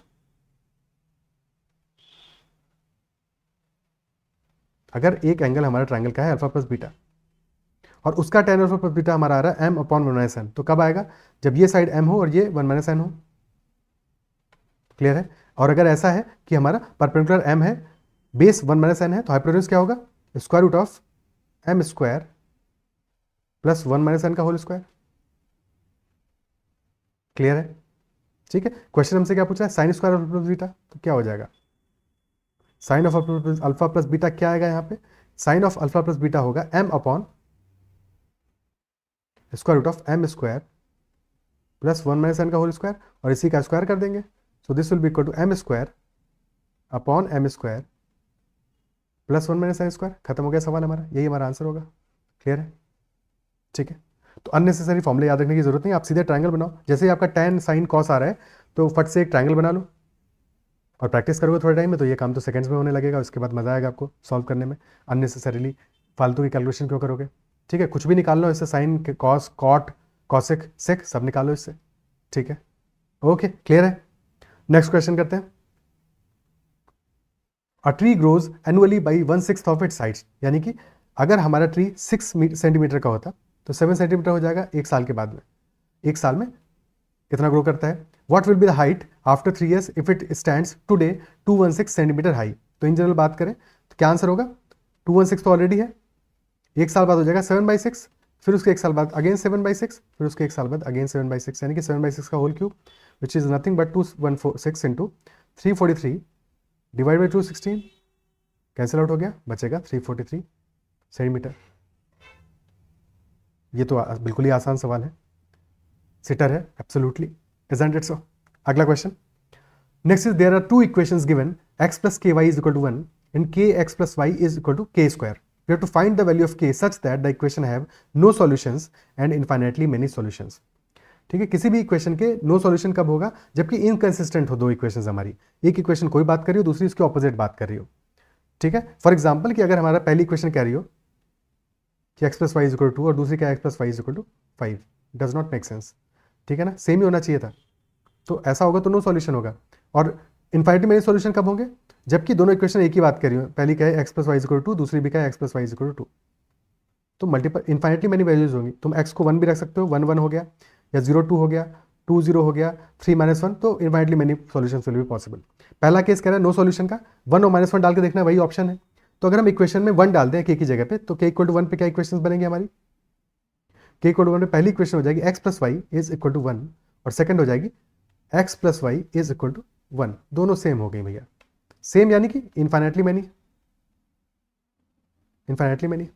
अगर एक एंगल हमारा ट्रायंगल का है अल्फा प्लस बीटा और उसका tan अल्फा प्लस बीटा हमारा आ रहा है m अपॉन 1 माइनस n, तो कब आएगा? जब ये साइड m हो और ये 1 माइनस n हो। क्लियर है? और अगर ऐसा है कि हमारा परपेंडिकुलर m है, बेस 1 माइनस n है, तो हाइपोटेन्यूज क्या होगा? Square root of m square plus 1 minus n का होल स्क्वायर। क्लियर है? ठीक है, क्वेश्चन हमसे क्या पूछ रहा है? Sine square alpha plus beta, तो क्या हो जाएगा? Sine of alpha plus beta क्या आएगा यहाँ पे? Sine of alpha plus beta होगा m upon square root of m square plus 1 minus n का होल स्क्वायर, और इसी का स्क्वायर कर देंगे। So this will be equal to m square upon m square plus 1 minus n square. खत्म हो गया सवाल हमारा, यही हमारा आंसर होगा। क्लियर है? ठीक है, तो अननेसेसरी फॉर्मूले याद रखने की जरूरत नहीं, आप सीधे ट्रायंगल बनाओ। जैसे ही आपका tan साइन कॉस आ रहा है तो फट से एक ट्रायंगल बना लो, और प्रैक्टिस करोगे थोड़े टाइम में तो ये काम तो सेकंड्स में होने लगेगा, उसके बाद मजा आएगा आपको सॉल्व करने में। अननेसेसरीली फालतू की कैलकुलेशन क्यों करोगे? ठीक है, कुछ भी निकाल लो इससे, साइन के कॉस कॉट कॉसिक सेक सब निकालो इससे। ठीक है, ओके, क्लियर है? नेक्स्ट क्वेश्चन करते हैं। A tree grows annually by 1/6 of its height, यानी कि अगर हमारा ट्री 6 सेंटीमीटर का होता तो 7 सेंटीमीटर हो जाएगा एक साल के बाद में। एक साल में इतना ग्रो करता है। What will be the height after 3 years if it stands today 216 centimetre high? तो इन जनरल बात करें तो क्या आंसर होगा? 216 तो ऑलरेडी है, एक साल बाद हो जाएगा 7/6, फिर उसके एक साल बाद अगेन 7/6, फिर उसके एक साल बाद अगेन 7/6, यानी कि 7/6 का whole cube which is nothing but 2146 into 343 divide by 216, cancel out हो गया, बचेगा 343 सेंटीमीटर। ये तो बिल्कुल ही आसान सवाल है, सिटर है, एब्सोल्युटली, इजंट इट सो? अगला question. Next is there are two equations given x plus ky is equal to 1 and kx plus y is equal to k square. We have to find the value of k such that the equation have no solutions and infinitely many solutions. ठीक है, किसी भी इक्वेशन के नो सॉल्यूशन कब होगा? जबकि इनकंसिस्टेंट हो दो इक्वेशंस हमारी, एक इक्वेशन कोई बात कर रही हो, दूसरी इसके ऑपोजिट बात कर रही हो। ठीक है, फॉर एग्जांपल कि अगर हमारा पहली इक्वेशन कह रही हो कि x plus y is equal to 2 और दूसरी क्या x plus y is equal to 5, does not make sense. ठीक है ना, सेम ही होना चाहिए था, तो ऐसा होगा तो नो सॉल्यूशन होगा। और इनफाइनिटी मेनी सॉल्यूशन कब होंगे? जबकि दोनों इक्वेशन एक ही बात करी हो, पहली क्या है x plus y is equal to 2, दूसरी भी क्या है x plus y is equal to 2, तो मल्टीपल इनफाइनिटली मेनी वैल्यूज होंगी। तुम x को 1 भी रख सकते हो, 1 1 हो गया, या 0 2 हो गया, 2 0 हो गया, 3 -1, तो infinitely many solutions will be possible. पहला केस कह रहा है नो सॉल्यूशन का, 1 और -1 डाल के देखना, वही ऑप्शन है, तो अगर हम इक्वेशन में 1 डाल दें k की जगह पे, तो k इक्वल टू 1 पे क्या इक्वेशन बनेंगे हमारी? k इक्वल टू 1 पे पहली इक्वेशन हो जाएगी x plus y is equal to 1, और सेकंड हो जाएगी x plus y is equal to 1। दोनों सेम हो गई भैया। सेम यानी कि infinitely many, infinitely many,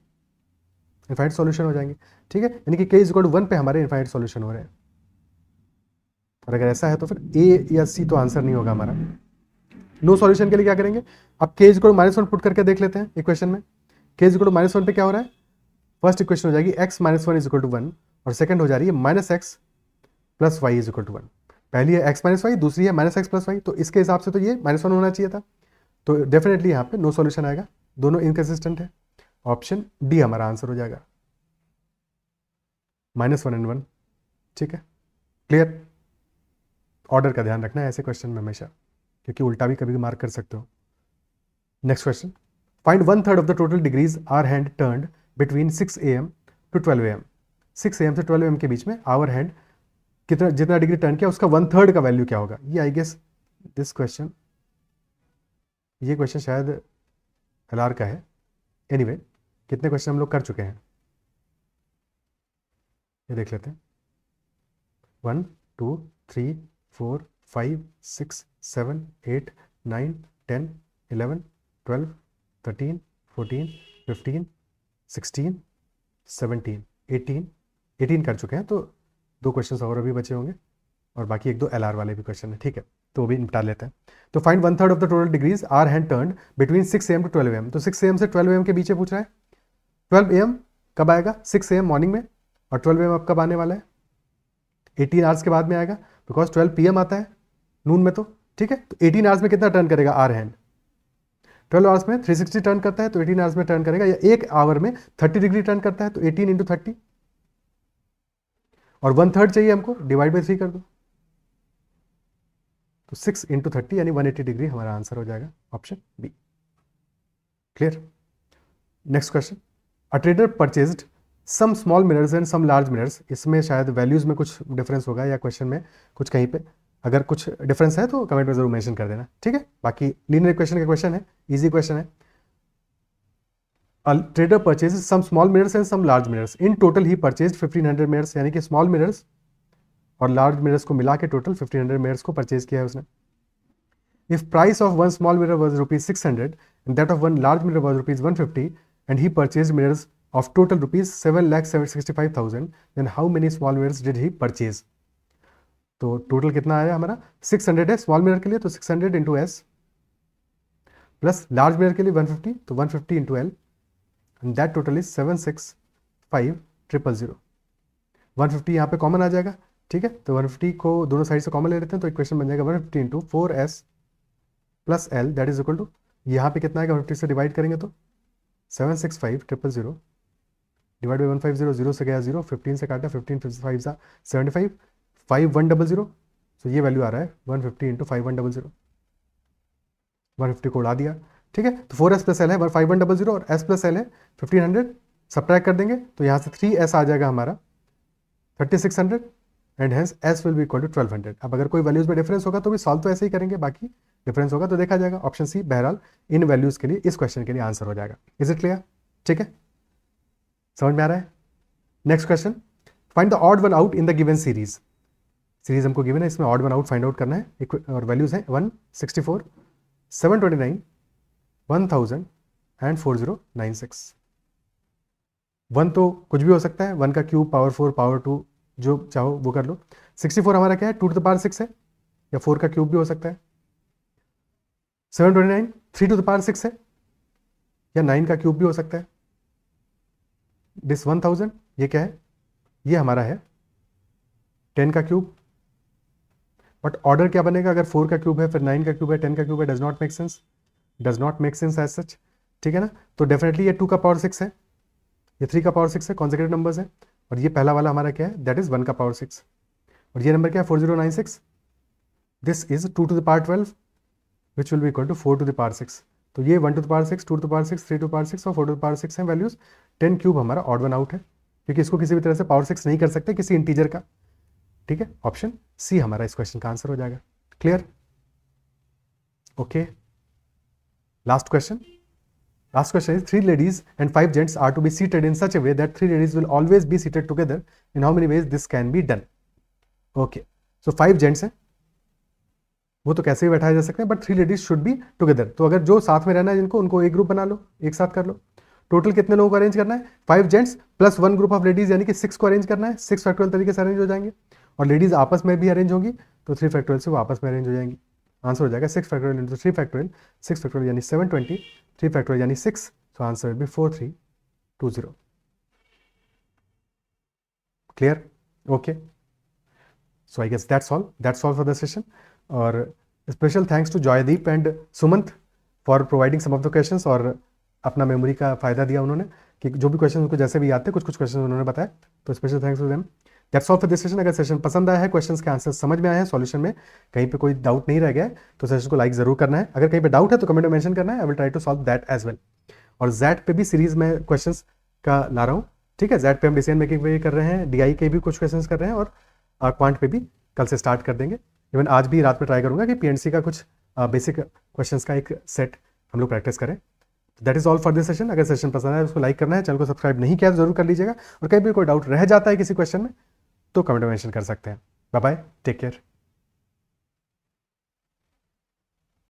infinite solution हो जाएंगे। ठीक है, यानी कि k इज इक्वल टू 1 पे हमारे इन्फाइनेट सॉल्यूशन हो रहे हैं। और अगर ऐसा है तो फिर a या c तो आंसर नहीं होगा हमारा। नो सॉल्यूशन के लिए क्या करेंगे? अब k is equal to -1 put करके देख लेते हैं इक्वेशन में। k इज इक्वल टू -1 पे क्या हो रहा है? फर्स्ट इक्वेशन हो जाएगी x -1 इज इक्वल टू 1, और सेकंड हो जा रही है -x plus y is equal to 1। पहली है x माइनस वाई, दूसरी है -x प्लस वाई, तो इसके हिसाब से तो ये -1 होना चाहिए था। तो डेफिनेटली यहाँ पे नो सॉल्यूशन आएगा, दोनों इनकंसिस्टेंट है। ऑप्शन डी हमारा आंसर हो जाएगा, -1 and 1। ठीक है, क्लियर? ऑर्डर का ध्यान रखना है ऐसे क्वेश्चन में हमेशा, क्योंकि उल्टा भी कभी भी मार्क कर सकते हो। Next question, find 1/3 of the total degrees hour hand turned between 6 AM to 12 AM। 6 AM से 12 AM के बीच में आवर हैंड कितना, जितना डिग्री टर्न किया उसका 1/3 का वैल्यू क्या होगा? ये आई गेस दिस क्वेश्चन, ये क्वेश्चन शायद LR का है। एनीवे, कितने क्वेश्चन हम लोग कर चुके हैं ये देख लेते हैं। 1 2 3 4 5 6 7 8 9 10 11 12 13 14 15 16 17 18 कर चुके हैं। तो 2 क्वेश्चन और अभी बचे होंगे, और बाकी 1-2 LR वाले भी क्वेश्चन है। ठीक है, तो वो भी निपटा लेते हैं। तो find 1/3 of the total degrees hour hand turned between 6 AM to 12 AM। तो 6 AM से 12 AM के बीच पूछ रहा है। 12 AM कब आएगा? 6 AM मॉर्निंग में, और 12 AM अब कब आने वाला है? 18 आवर्स के बाद में आएगा, बिकॉज 12 PM आता है नून में। तो ठीक है, तो 18 आवर्स में कितना टर्न करेगा आर हैंड? 12 आवर्स में 360 टर्न करता है, तो 18 आवर्स में टर्न करेगा, या 1 आवर में 30 डिग्री टर्न करता है, तो 18 × 30, और 1/3 चाहिए हमको, डिवाइड बाई 3 कर दो, तो 6 × 30 यानी 180 डिग्री हमारा आंसर हो जाएगा, option B. Clear? Next question, a trader purchased some small mirrors and some large mirrors. इसमें शायद वैल्यूज में कुछ डिफरेंस होगा, या क्वेश्चन में कुछ कहीं पे अगर कुछ डिफरेंस है तो कमेंट में जरूर मेंशन कर देना। ठीक है, बाकी लीनियर इक्वेशन का क्वेश्चन है, इजी क्वेश्चन है। A trader purchases some small mirrors and some large mirrors. In total he purchased 1500 mirrors, यानी कि small mirrors और large mirrors को मिला के टोटल 1500 mirrors को परचेज किया है उसने। If price of one small mirror was rupees 600 and that of one large mirror was rupees 150 and he purchased mirrors of total rupees 7,65,000, then how many small mirrors did he purchase? तो टोटल कितना आया हमारा? 600 है स्मॉल मिरर के लिए, तो 600 × S, प्लस लार्ज मिरर के लिए 150, तो 150 × L, and that total is 765,000। 150 यहाँ पे कॉमन आ जाएगा। ठीक है, तो 150 को दोनों साइड से कॉमन ले लेते हैं, तो इक्वेशन बन जाएगा 150 × 4S plus L, that is equal to, यहाँ पे कितना आएगा? 150 से डिवाइड करेंगे तो 765,000 डिवाइड बाई 150, 0 से गया 0, 15 से काटा, 15 5 75, 5100, तो ये वैल्यू आ रहा है 150 × 5100। 150 को उड़ा दिया। ठीक है, तो 4S प्लस L है 5100 और S प्लस L है 1500, सब्ट्रैक्ट कर देंगे तो यहाँ से 3S आ जाएगा हमारा 3600, and hence S will be equal to 1200। अब अगर कोई वैल्यूज में डिफरेंस होगा तो भी सॉल्व तो ऐसे ही करेंगे, बाकी डिफरेंस होगा तो देखा जाएगा। ऑप्शन सी बहरहाल इन वैल्यूज के लिए इस क्वेश्चन के लिए आंसर हो जाएगा। Is it clear? ठीक है, समझ में आ रहा है? Next question, find the odd one out in the given series. Series हमको गिवन है, इसमें odd one out find out करना है, और वैल्यूज हैं 164, 729, 1000 एंड 4096। 1 तो कुछ भी हो सकता है, 1 का क्यूब, पावर 4, पावर 2, जो चाहो वो कर लो। 64 हमारा क्या है? 2 to the power 6 है, या 4 का क्यूब भी हो सकता है। 729 3 to the power 6 है, या 9 का क्यूब भी हो सकता है। दिस 1000 ये क्या है? ये हमारा है 10 का क्यूब। बट ऑर्डर क्या बनेगा? अगर 4 का क्यूब है, फिर 9 का क्यूब है, 10 का क्यूब है, does not make sense, does not make sense as such. ठीक है ना, तो डेफिनेटली ये 2 का पावर 6 है, ये 3 का पावर 6 है, कॉन्सेक्यूटिव नंबर्स है, और ये पहला वाला हमारा क्या है? दैट इज 1 का पावर 6, और ये नंबर क्या है? 4096। This is 2 to the power 12 which will be equal to 4 to the power 6। तो ये 1 to the power 6, 2 to the power 6, 3 to the power 6 और 4 to the power 6 हैं वैल्यूज। 10 क्यूब हमारा ऑड वन आउट है, क्योंकि इसको किसी भी तरह से पावर 6 नहीं कर सकते किसी इंटीजर का। ठीक है, ऑप्शन सी हमारा इस क्वेश्चन का आंसर हो जाएगा। Clear? Okay, last question, Last question is 3 ladies and 5 gents are to be seated in such a way that 3 ladies will always be seated together. In how many ways this can be done? Okay, so 5 gents हैं, वो तो कैसे भी बैठाए जा सकते हैं, but 3 ladies should be together. तो अगर जो साथ में रहना है जिनको, उनको एक ग्रुप बना लो, एक साथ कर लो. टोटल कितने लोगों को अरेंज करना है? 5 gents plus 1 group of ladies, यानी कि 6 को अरेंज करना है. 6 फैक्टोरियल तरीके से अरेंज हो जाएंगे और लेडीज आपस में भी अरेंज होंगी, तो 3 फैक्टोरियल से वो आपस में अरेंज हो जाएंगी. आंसर हो जाएगा 6 फैक्टोरियल इंटू 3 फैक्टोरियल. 6 फैक्टोरियल यानी 720, 3 फैक्टोरियल यानी 6, so answer will be 4320. Clear? Okay. So I guess that's all for the session. और special thanks to Joydeep and Sumant for providing some of the questions, और अपना मेमोरी का फ़ायदा दिया उन्होंने कि जो भी क्वेश्चन उनको जैसे भी आते कुछ क्वेश्चन उन्होंने बताया, तो special thanks to them. That's all for this session. अगर सेशन पसंद आया है, क्वेश्चंस के आंसर समझ में आए हैं, सॉल्यूशन में कहीं पे कोई डाउट नहीं रह गया है, तो सेशन को लाइक ज़रूर करना है. अगर कहीं पे डाउट है तो कमेंट में मेंशन करना है. I will try to solve that as well. और जैट पे भी सीरीज में क्वेश्चंस का ला रहा हूँ. ठीक है, जैट पे हम डिसीजन मेकिंग पे कर रहे हैं, DI के भी कुछ क्वेश्चन कर रहे हैं, और क्वांट पे भी कल से स्टार्ट कर देंगे. इवन आज भी रात में ट्राई करूंगा कि PNC का कुछ बेसिक क्वेश्चंस का एक सेट हम लोग प्रैक्टिस करें. That is all for this session. अगर सेशन पसंद आए उसको लाइक करना है, चैनल को सब्सक्राइब नहीं किया तो जरूर कर लीजिएगा, और कहीं भी कोई डाउट रह जाता है किसी क्वेश्चन में तो कमेंट में मेंशन कर सकते हैं. Bye bye, take care.